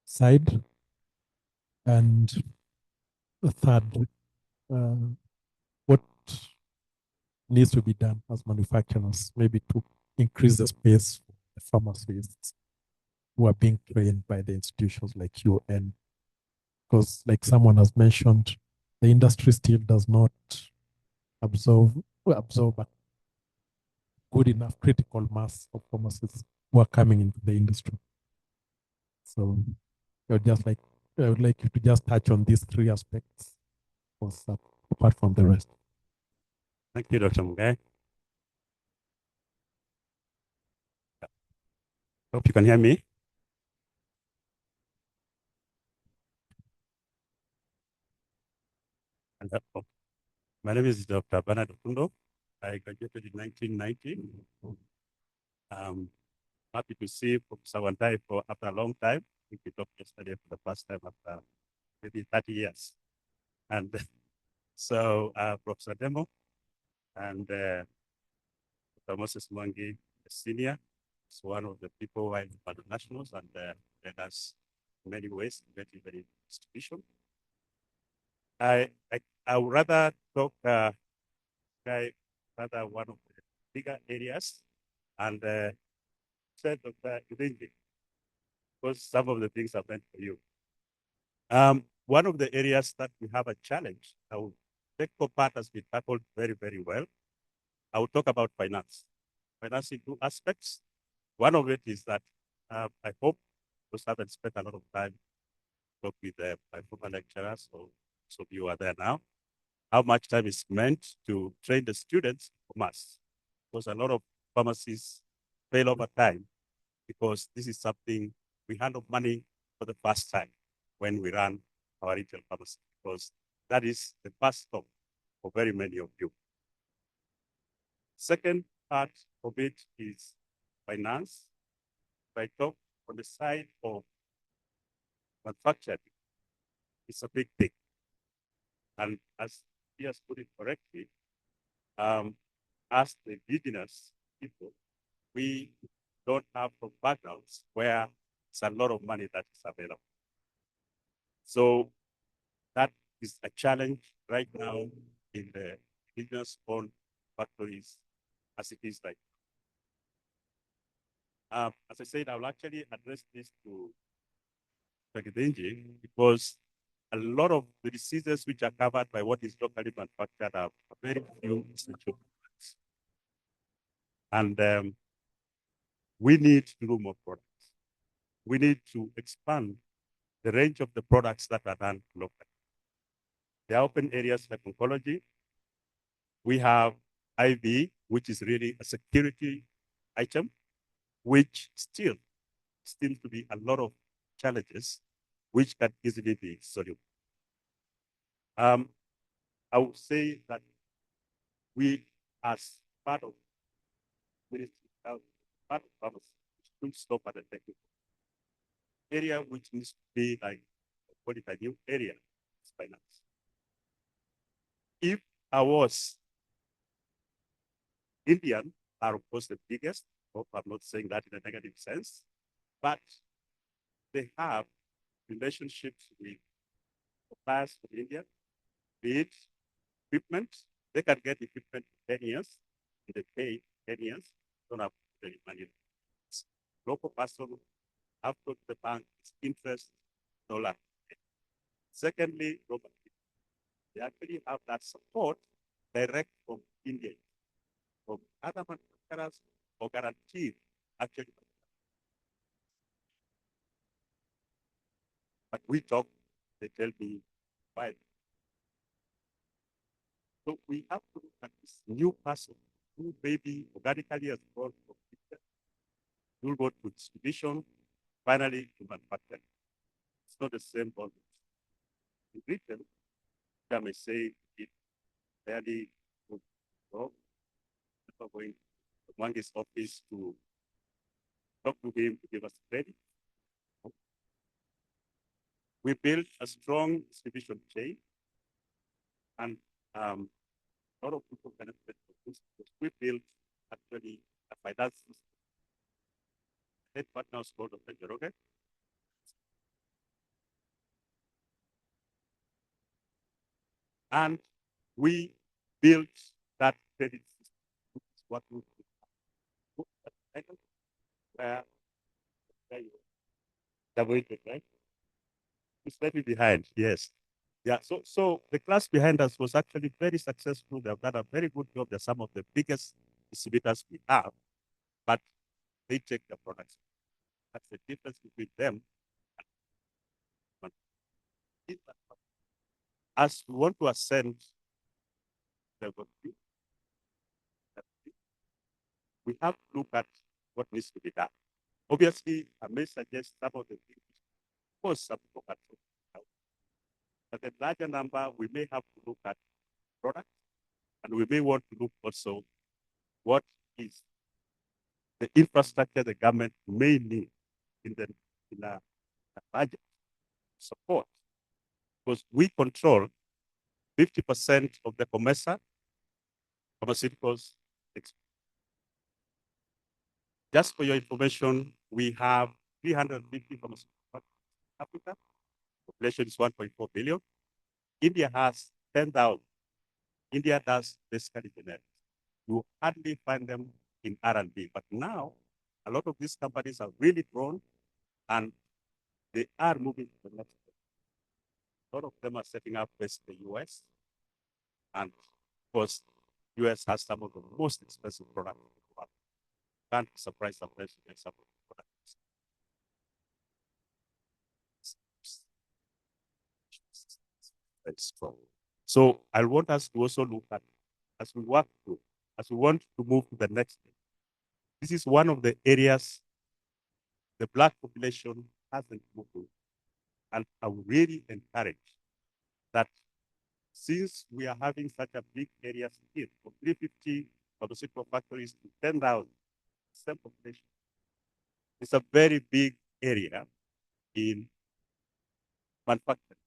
side. And the third, what needs to be done as manufacturers, maybe to increase the space for the pharmacists who are being trained by the institutions like UoN. Because like someone has mentioned, the industry still does not absorb a good enough critical mass of pharmacists who are coming into the industry. So I would like you to just touch on these three aspects, apart from the rest. Thank you, Dr. Muigai. Hope you can hear me. And, my name is Dr. Bernard Okundo. I graduated in 1990. Happy to see Professor Wantai for after a long time. I think we talked yesterday for the first time after maybe 30 years. And so Professor Demo and Dr. Moses Mwangi, the senior, is one of the people who are in the nationals and led us in many ways to get into the institution. I would rather talk rather one of the bigger areas and said Dr. Udinji, because some of the things are meant for you. One of the areas that we have a challenge, our technical part has been tackled very, very well. I will talk about finance. Finance in two aspects. One of it is that I hope those haven't spent a lot of time talk with my former lecturers, or some of you are there now, how much time is meant to train the students from us. Because a lot of pharmacists fail over time because this is something we handle money for the first time when we run our retail pharmacy, because that is the first stop for very many of you. Second part of it is finance. If I talk on the side of manufacturing, it's a big thing. And as he has put it correctly, as the indigenous people, we don't have from backgrounds where it's a lot of money that is available. So that is a challenge right now in the indigenous-owned factories as it is right now. As I said, I will actually address this to Dr. because a lot of the diseases which are covered by what is locally manufactured are very few essential products. And we need to do more products. We need to expand the range of the products that are done locally. There are open areas like oncology. We have IV, which is really a security item, which still seems to be a lot of challenges, which can easily be solved. I would say that we, as part of Ministry of Health, part of pharmacy, should stop at the technical area, which needs to be like what is a new area, is finance. If I was Indian, are of course the biggest. Hope I'm not saying that in a negative sense, but they have relationships with suppliers from India, be it equipment. They can get equipment for 10 years, and they pay 10 years, don't have any money. local person have to the bank its interest dollar. Secondly, they actually have that support direct from India, from other manufacturers or guaranteed actually. But we talk, they tell me why. So we have to look at this new person who maybe organically has gone from India, will go to distribution, finally to manufacturing. It's not the same volume. In Britain, I may say it fairly good. So, going to Wangi's office to talk to him to give us credit. We built a strong distribution chain, and a lot of people benefit from this because we built actually a finance system. Head partners called Dr. Jeroge. And we built that credit system, which is what we put at the title, where right? It's slightly behind, yes. Yeah, so the class behind us was actually very successful. They've done a very good job. They're some of the biggest distributors we have, but they take the products. That's the difference between them. As we want to ascend, we have to look at what needs to be done. Obviously, I may suggest some of the things. Of course, some people can talk about. But a larger number, we may have to look at products, and we may want to look also what is the infrastructure the government may need in a budget support, because we control 50% of the commercial pharmaceuticals. Just for your information, we have 350 pharmaceuticals in Africa. Population is 1.4 billion. India has 10,000. India does basically generics. You hardly find them in R&D, but now a lot of these companies are really grown and they are moving to the next step. A lot of them are setting up based in the US, and of course, US has some of the most expensive products in the world. Can't be surprised sometimes to get some of the products. Very strong. So I want us to also look at, as we work through, as we want to move to the next step. This is one of the areas the Black population hasn't moved to. And I would really encourage that since we are having such a big area here, from 350 pharmaceutical factories to 10,000, same population, it's a very big area in manufacturing.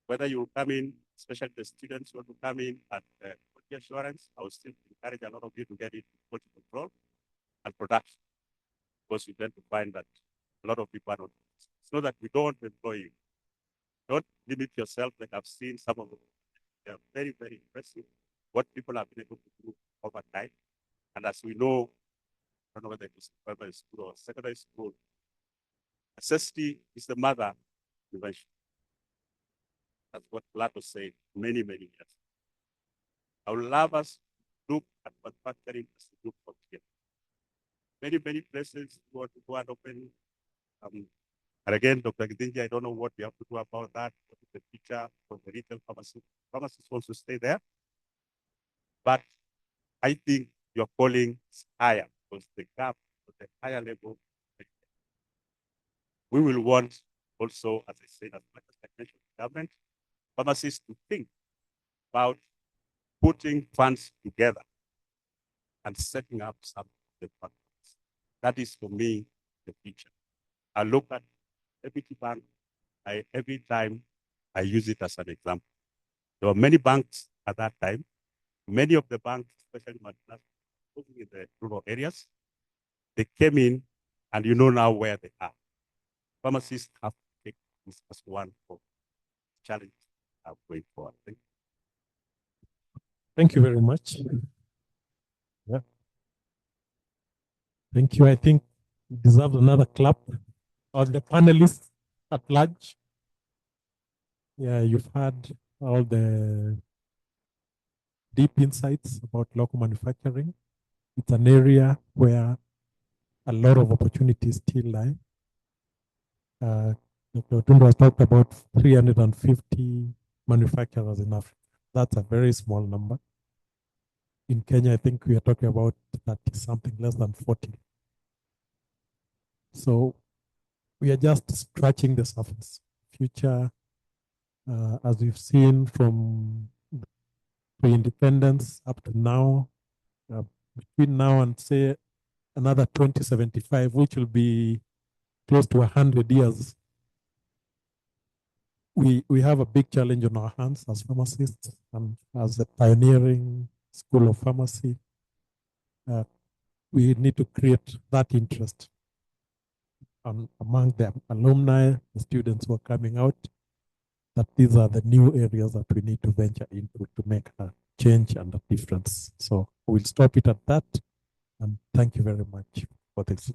Whether you come in, especially the students who want to come in at quality assurance, I would still encourage a lot of you to get into quality control and production, because you tend to find that a lot of people are not. It's not that we don't want to employ you. Don't limit yourself. Like I've seen some of them. They are very, very impressive what people have been able to do over time. And as we know, I don't know whether it was primary school or secondary school, necessity is the mother of invention. That's what Plato said many, many years. I would love us to look at manufacturing as a group of here. Many, many places want to go and open. And again, Dr. Gidinji, I don't know what we have to do about that. What is the future for the retail pharmacy? Pharmacists want to stay there. But I think your calling is higher because the gap at the higher level. We will want also, as I said, as much as I mentioned, government, pharmacists to think about putting funds together and setting up some of the partners. That is for me the future. I look at Equity Bank, every time I use it as an example. There were many banks at that time. Many of the banks, especially in the rural areas, they came in, and you know now where they are. Pharmacists have to take this as one of the challenges going forward. Thank you. Thank you very much. Yeah. Thank you. I think deserves another clap. All the panelists at large. Yeah, you've had all the deep insights about local manufacturing. It's an area where a lot of opportunities still lie. Dr. Otundo has talked about 350 manufacturers in Africa. That's a very small number. In Kenya, I think we are talking about 30 something, less than 40. So we are just scratching the surface. Future, as we've seen from pre-independence up to now, between now and say another 2075, which will be close to 100 years, we have a big challenge on our hands as pharmacists and as the pioneering school of pharmacy. We need to create that interest among the alumni, the students who are coming out, that these are the new areas that we need to venture into to make a change and a difference. So we'll stop it at that. And thank you very much for this.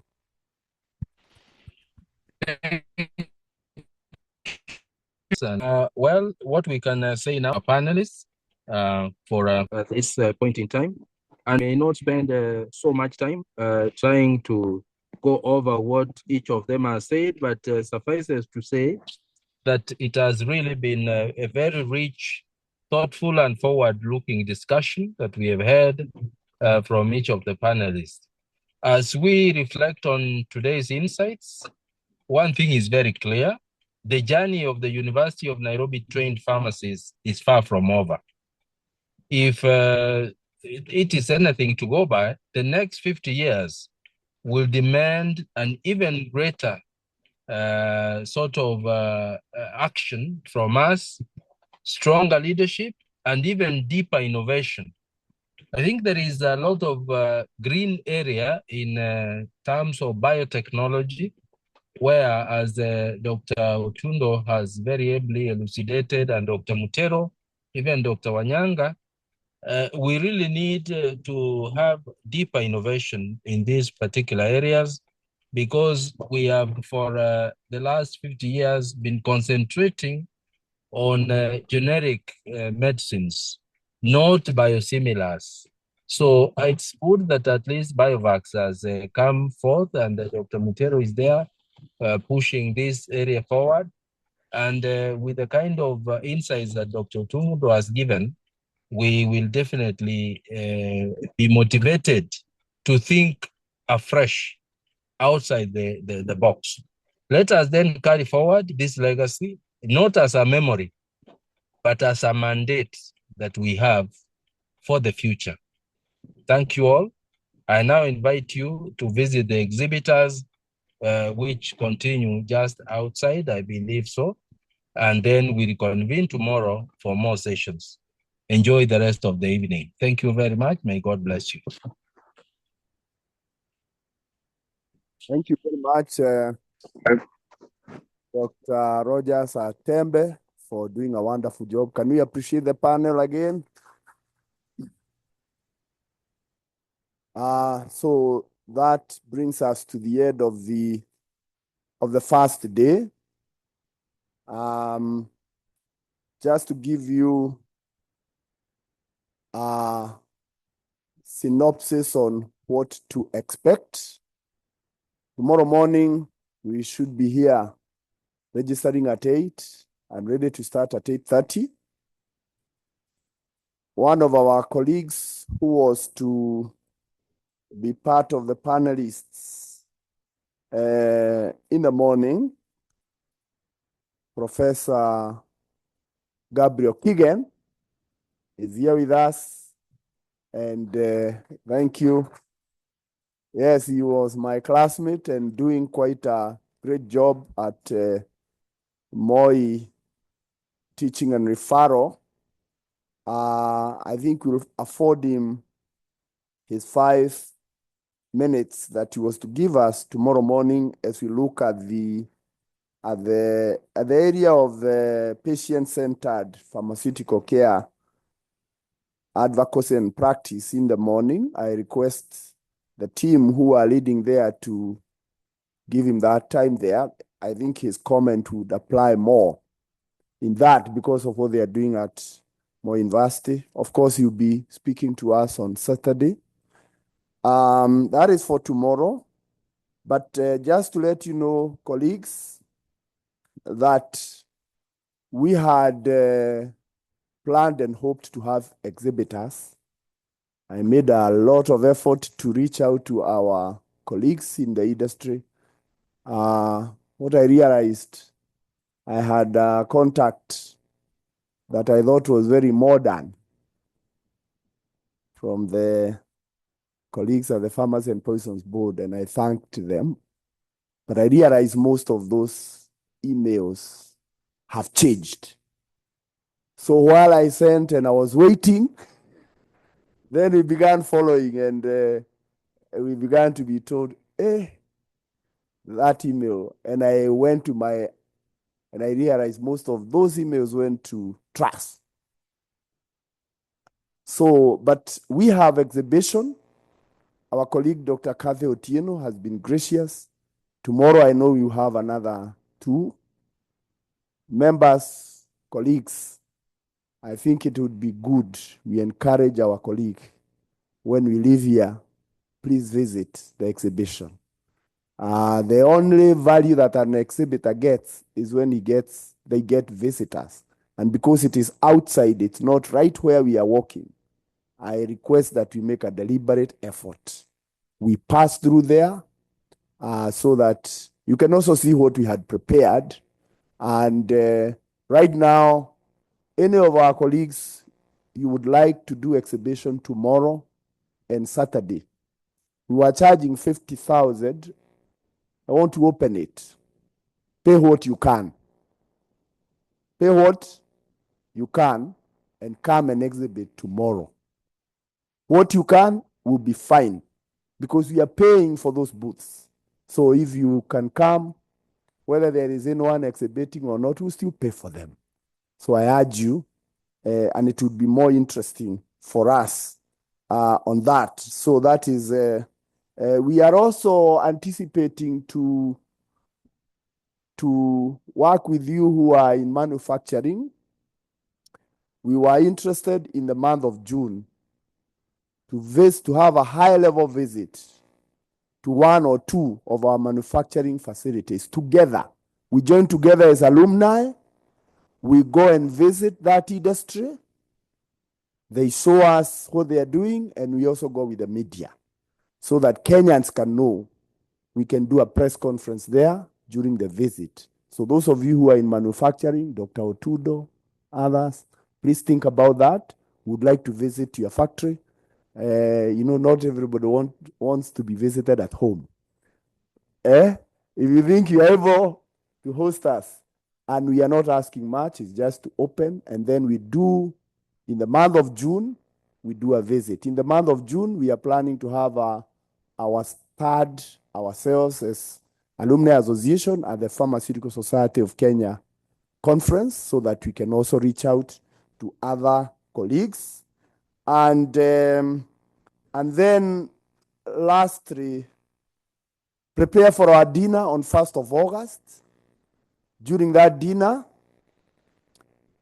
Well, what we can say now, panelists, for at this point in time, and may not spend so much time trying to go over what each of them has said, but suffices to say that it has really been a very rich, thoughtful, and forward-looking discussion that we have had from each of the panelists. As we reflect on today's insights, one thing is very clear: the journey of the University of Nairobi trained pharmacists is far from over. If it is anything to go by, the next 50 years will demand an even greater sort of action from us, stronger leadership, and even deeper innovation. I think there is a lot of green area in terms of biotechnology, where, as Dr. Otundo has very ably elucidated, and Dr. Mutero, even Dr. Wanyanga, we really need to have deeper innovation in these particular areas, because we have, for the last 50 years, been concentrating on generic medicines, not biosimilars. So it's good that at least Biovax has come forth, and Dr. Mutero is there pushing this area forward. And with the kind of insights that Dr. Tumudo has given, we will definitely be motivated to think afresh outside the box. Let us then carry forward this legacy, not as a memory, but as a mandate that we have for the future. Thank you all. I now invite you to visit the exhibitors, which continue just outside, I believe so. And then we reconvene tomorrow for more sessions. Enjoy the rest of the evening. Thank you very much. May God bless you. Thank you very much, Dr. Rogers Atembe, for doing a wonderful job. Can we appreciate the panel again? So that brings us to the end of the first day. Just to give you a synopsis on what to expect. Tomorrow morning, we should be here registering at 8 and ready to start at 8:30. One of our colleagues who was to be part of the panelists in the morning, Professor Gabriel Kigen, is here with us, and thank you. Yes, he was my classmate and doing quite a great job at Moi Teaching and Referral. I think we'll afford him his 5 minutes that he was to give us tomorrow morning as we look at the area of the patient-centered pharmaceutical care advocacy and practice in the morning. I request the team who are leading there to give him that time there. I think his comment would apply more in that because of what they are doing at Moi University. Of course, he'll be speaking to us on Saturday. That is for tomorrow. But just to let you know, colleagues, that we had planned and hoped to have exhibitors. I made a lot of effort to reach out to our colleagues in the industry. What I realized, I had a contact that I thought was very modern from the colleagues at the Farmers and Poisons Board, and I thanked them. But I realized most of those emails have changed. So while I sent and I was waiting, then we began following, and we began to be told, that email. And I went to and I realized most of those emails went to trust. So, but we have exhibition. Our colleague, Dr. Kathy Otieno, has been gracious. Tomorrow, I know you have another 2 members, colleagues. I think it would be good. We encourage our colleague, when we leave here, please visit the exhibition. The only value that an exhibitor gets is when they get visitors. And because it is outside, it's not right where we are walking, I request that we make a deliberate effort. We pass through there so that you can also see what we had prepared. And right now, any of our colleagues, you would like to do exhibition tomorrow and Saturday, we are charging 50,000. I want to open it. Pay what you can. Pay what you can and come and exhibit tomorrow. What you can will be fine because we are paying for those booths. So if you can come, whether there is anyone exhibiting or not, we'll still pay for them. So I urge you, and it would be more interesting for us on that. So that is, we are also anticipating to work with you who are in manufacturing. We were interested in the month of June to have a high-level visit to 1 or 2 of our manufacturing facilities together. We join together as alumni. We go and visit that industry. They show us what they are doing, and we also go with the media so that Kenyans can know. We can do a press conference there during the visit. So those of you who are in manufacturing, Dr. Otudo, others, please think about that. We would like to visit your factory. Not everybody wants to be visited at home. If you think you're able to host us, and we are not asking much, it's just to open, and then we do, in the month of June, we do a visit. In the month of June, we are planning to have our start ourselves as Alumni Association at the Pharmaceutical Society of Kenya conference so that we can also reach out to other colleagues. And then lastly, prepare for our dinner on 1st of August. During that dinner,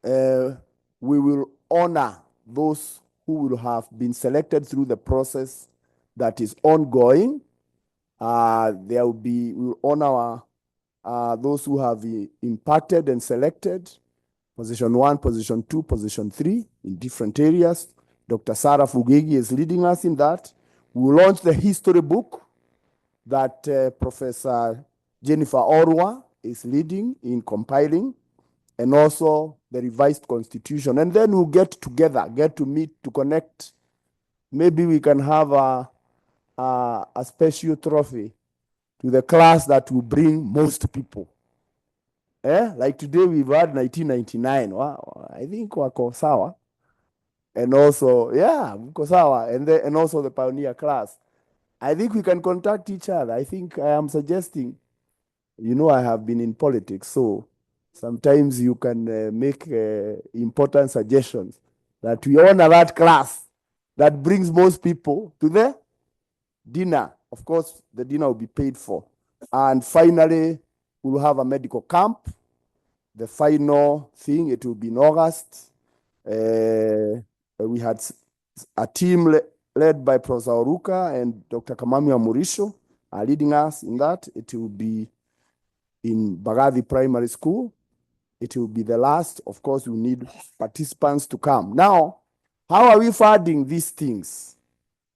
we will honor those who will have been selected through the process that is ongoing. We will honor those who have impacted and selected, position 1, position 2, position 3 in different areas. Dr. Sarah Fugegi is leading us in that. We will launch the history book that Professor Jennifer Orwa is leading in compiling, and also the revised constitution. And then we'll get together, get to meet, to connect. Maybe we can have a special trophy to the class that will bring most people. Like today we've had 1999. Wow, I think wako sawa. And also, wako sawa. And also the pioneer class. I think we can contact each other. I think I am suggesting, I have been in politics, so sometimes you can make important suggestions that we honor that class that brings most people to the dinner. Of course, the dinner will be paid for. And finally, we'll have a medical camp. The final thing, it will be in August. We had a team led by Professor Oruka and Dr. Kamamia Murisho are leading us in that. It will be in Bagavi Primary School. It will be the last. Of course, we need participants to come. Now, how are we funding these things?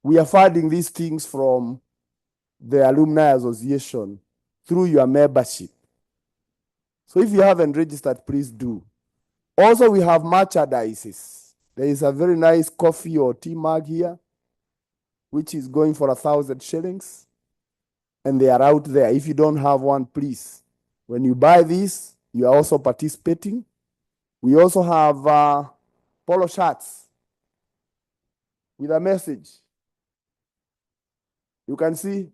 We are funding these things from the Alumni Association through your membership. So if you haven't registered, please do. Also, we have merchandises. There is a very nice coffee or tea mug here, which is going for 1,000 shillings. And they are out there. If you don't have one, please. When you buy this, you are also participating. We also have polo shirts with a message. You can see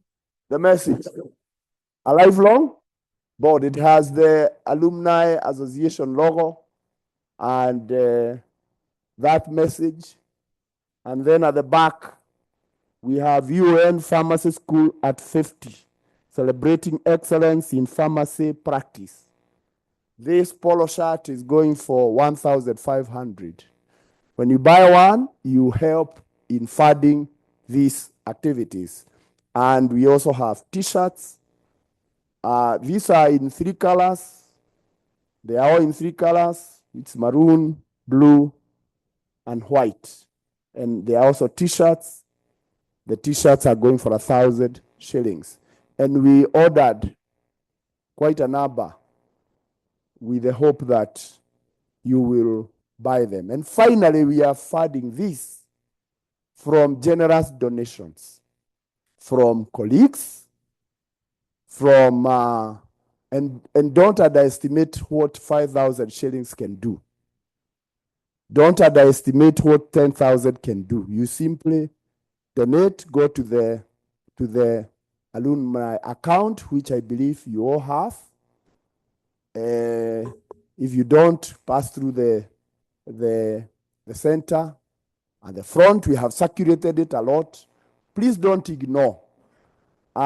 the message. A lifelong board. It has the Alumni Association logo and that message. And then at the back, we have UoN Pharmacy School at 50, celebrating excellence in pharmacy practice. This polo shirt is going for 1,500. When you buy one, you help in funding these activities. And we also have t-shirts. These are in 3 colors. They are all in 3 colors. It's maroon, blue, and white. And there are also t-shirts. The t-shirts are going for 1,000 shillings. And we ordered quite a number with the hope that you will buy them. And finally, we are funding this from generous donations, from colleagues, from, and don't underestimate what 5,000 shillings can do. Don't underestimate what 10,000 can do. You simply donate, go to the alumni account, which I believe you all have. If you don't, pass through the center and the front. We have circulated it a lot. Please don't ignore. We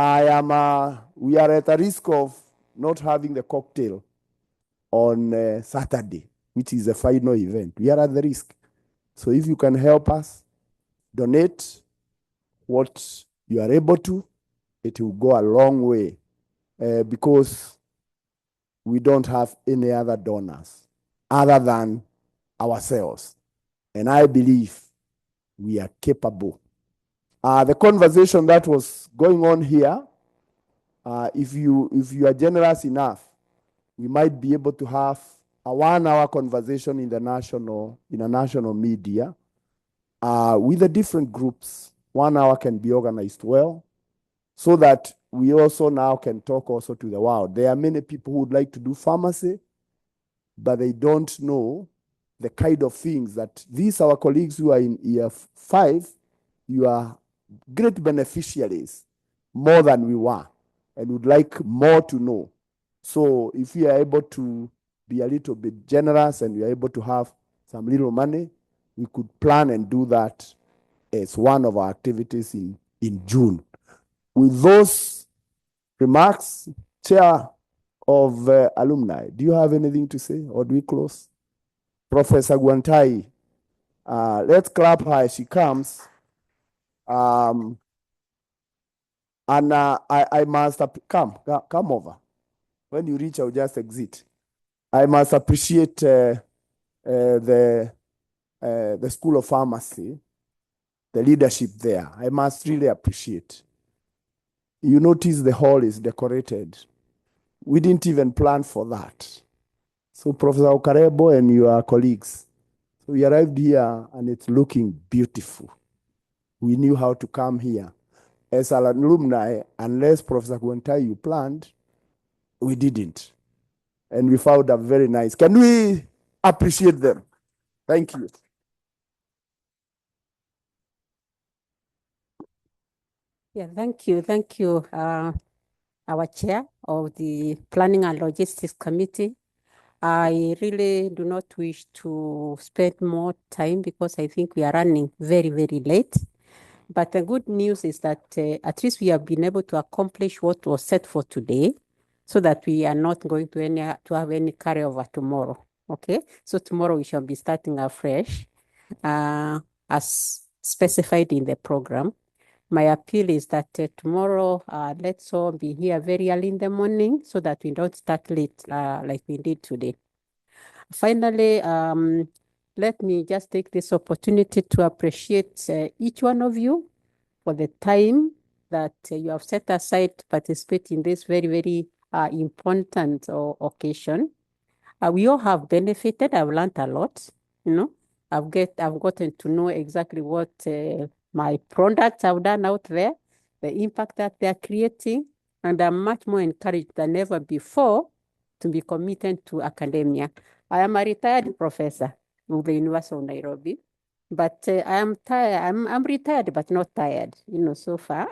are at a risk of not having the cocktail on Saturday, which is the final event. We are at the risk. So if you can help us, donate what you are able to, it will go a long way because we don't have any other donors other than ourselves. And I believe we are capable. The conversation that was going on here, if you are generous enough, we might be able to have a 1-hour conversation in a national media with the different groups. 1 hour can be organized well so that we also now can talk also to the world. There are many people who would like to do pharmacy, but they don't know the kind of things that these our colleagues who are in year 5, you are great beneficiaries, more than we were, and would like more to know. So if we are able to be a little bit generous and we are able to have some little money, we could plan and do that as one of our activities in June. With those remarks, Chair of Alumni, do you have anything to say or do we close? Professor Gwantai, let's clap her as she comes. And I must come over. When you reach, I'll just exit. I must appreciate the School of Pharmacy, the leadership there. I must really appreciate. You notice the hall is decorated. We didn't even plan for that. So Professor Okarebo and your colleagues, so we arrived here and it's looking beautiful. We knew how to come here. As an alumni, unless Professor Gwantai you planned, we didn't. And we found them very nice. Can we appreciate them? Thank you. Yeah, thank you. Thank you, our chair of the Planning and Logistics Committee. I really do not wish to spend more time because I think we are running very, very late. But the good news is that at least we have been able to accomplish what was set for today, so that we are not going to have any carryover tomorrow. Okay, so tomorrow we shall be starting afresh, as specified in the program. My appeal is that tomorrow, let's all be here very early in the morning so that we don't start late like we did today. Finally, let me just take this opportunity to appreciate each one of you for the time that you have set aside to participate in this very, very important occasion. We all have benefited. I've learned a lot, you know. I've gotten to know exactly what my products have done out there, the impact that they're creating, and I'm much more encouraged than ever before to be committed to academia. I am a retired professor from the University of Nairobi, but I am tired. I'm retired, but not tired, you know, so far.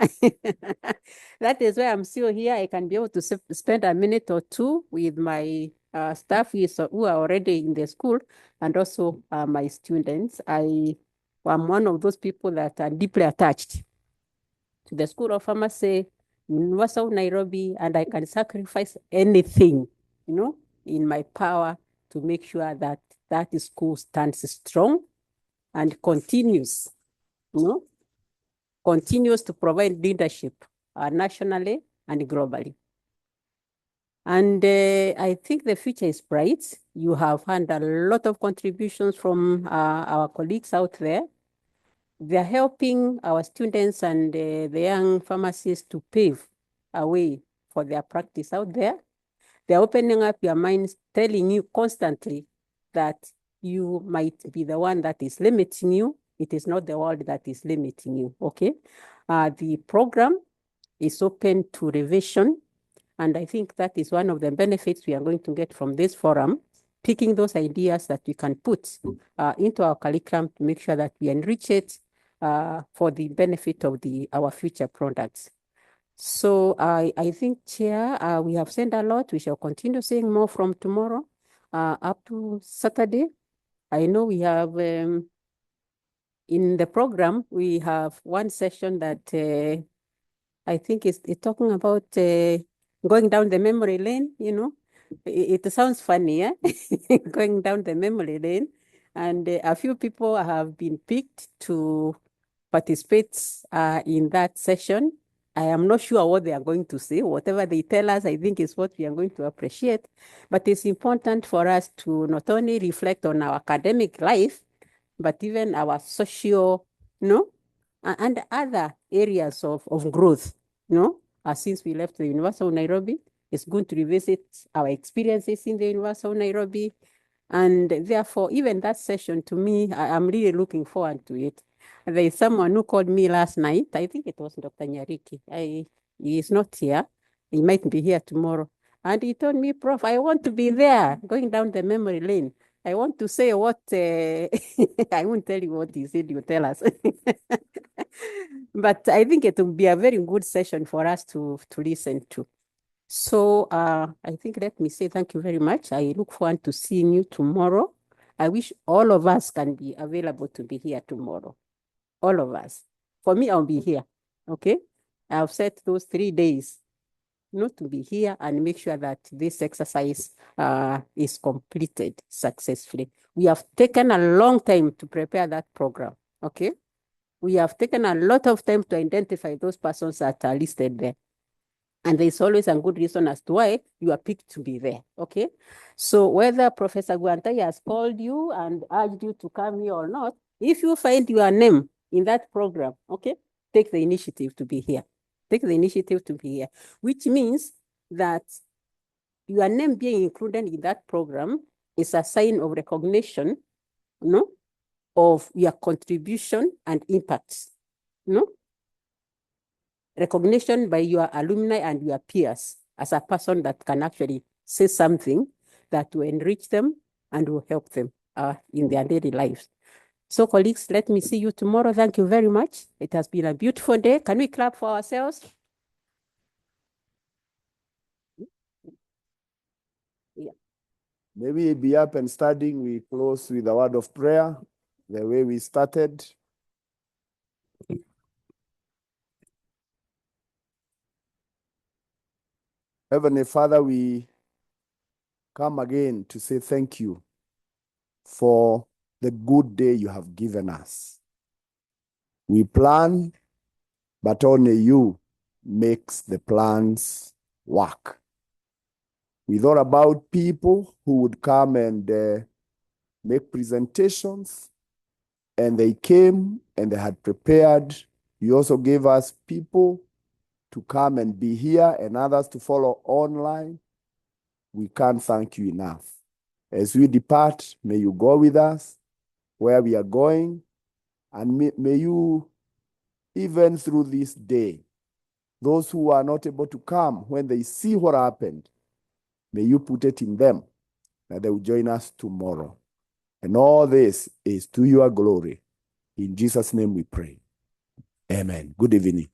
That is why I'm still here. I can be able to spend a minute or two with my staff who are already in the school, and also my students. I am one of those people that are deeply attached to the School of Pharmacy, University of Nairobi, and I can sacrifice anything, you know, in my power to make sure that that school stands strong and continues, you know, continues to provide leadership nationally and globally. And I think the future is bright. You have had a lot of contributions from our colleagues out there. They're helping our students and the young pharmacists to pave a way for their practice out there. They're opening up your minds, telling you constantly that you might be the one that is limiting you. It is not the world that is limiting you, okay? The program is open to revision, and I think that is one of the benefits we are going to get from this forum, picking those ideas that we can put into our curriculum to make sure that we enrich it for the benefit of our future products. So I think, Chair, we have said a lot. We shall continue saying more from tomorrow up to Saturday. I know we have, in the program, we have one session that I think is talking about going down the memory lane, you know. It sounds funny, yeah? Going down the memory lane. And a few people have been picked to participate in that session. I am not sure what they are going to say. Whatever they tell us, I think is what we are going to appreciate. But it's important for us to not only reflect on our academic life, but even our social, you know, and other areas of growth, you know. Since we left the University of Nairobi, it's good to revisit our experiences in the University of Nairobi. And therefore, even that session, to me, I'm really looking forward to it. There is someone who called me last night. I think it was Dr. Nyariki. He is not here. He might be here tomorrow. And he told me, Prof, I want to be there, going down the memory lane. I want to say what, I won't tell you what he said, you tell us. But I think it will be a very good session for us to listen to. So I think let me say thank you very much. I look forward to seeing you tomorrow. I wish all of us can be available to be here tomorrow. All of us. For me, I'll be here, okay? I've set those 3 days not to be here and make sure that this exercise is completed successfully. We have taken a long time to prepare that program, okay? We have taken a lot of time to identify those persons that are listed there. And there's always a good reason as to why you are picked to be there, okay? So whether Professor Guantai has called you and urged you to come here or not, if you find your name in that program, okay, take the initiative to be here. Take the initiative to be here, which means that your name being included in that program is a sign of recognition, you know, of your contribution and impact, you know? Recognition by your alumni and your peers as a person that can actually say something that will enrich them and will help them in their daily lives. So colleagues, let me see you tomorrow. Thank you very much. It has been a beautiful day. Can we clap for ourselves? Yeah. Maybe be up and studying. We close with a word of prayer, the way we started. Heavenly Father, we come again to say thank you for the good day you have given us. We plan, but only you makes the plans work. We thought about people who would come and make presentations, and they came and they had prepared. You also gave us people to come and be here and others to follow online. We can't thank you enough. As we depart, may you go with us where we are going, and may you, even through this day, those who are not able to come, when they see what happened, may you put it in them that they will join us tomorrow. And all this is to your glory. In Jesus' name we pray. Amen. Good evening.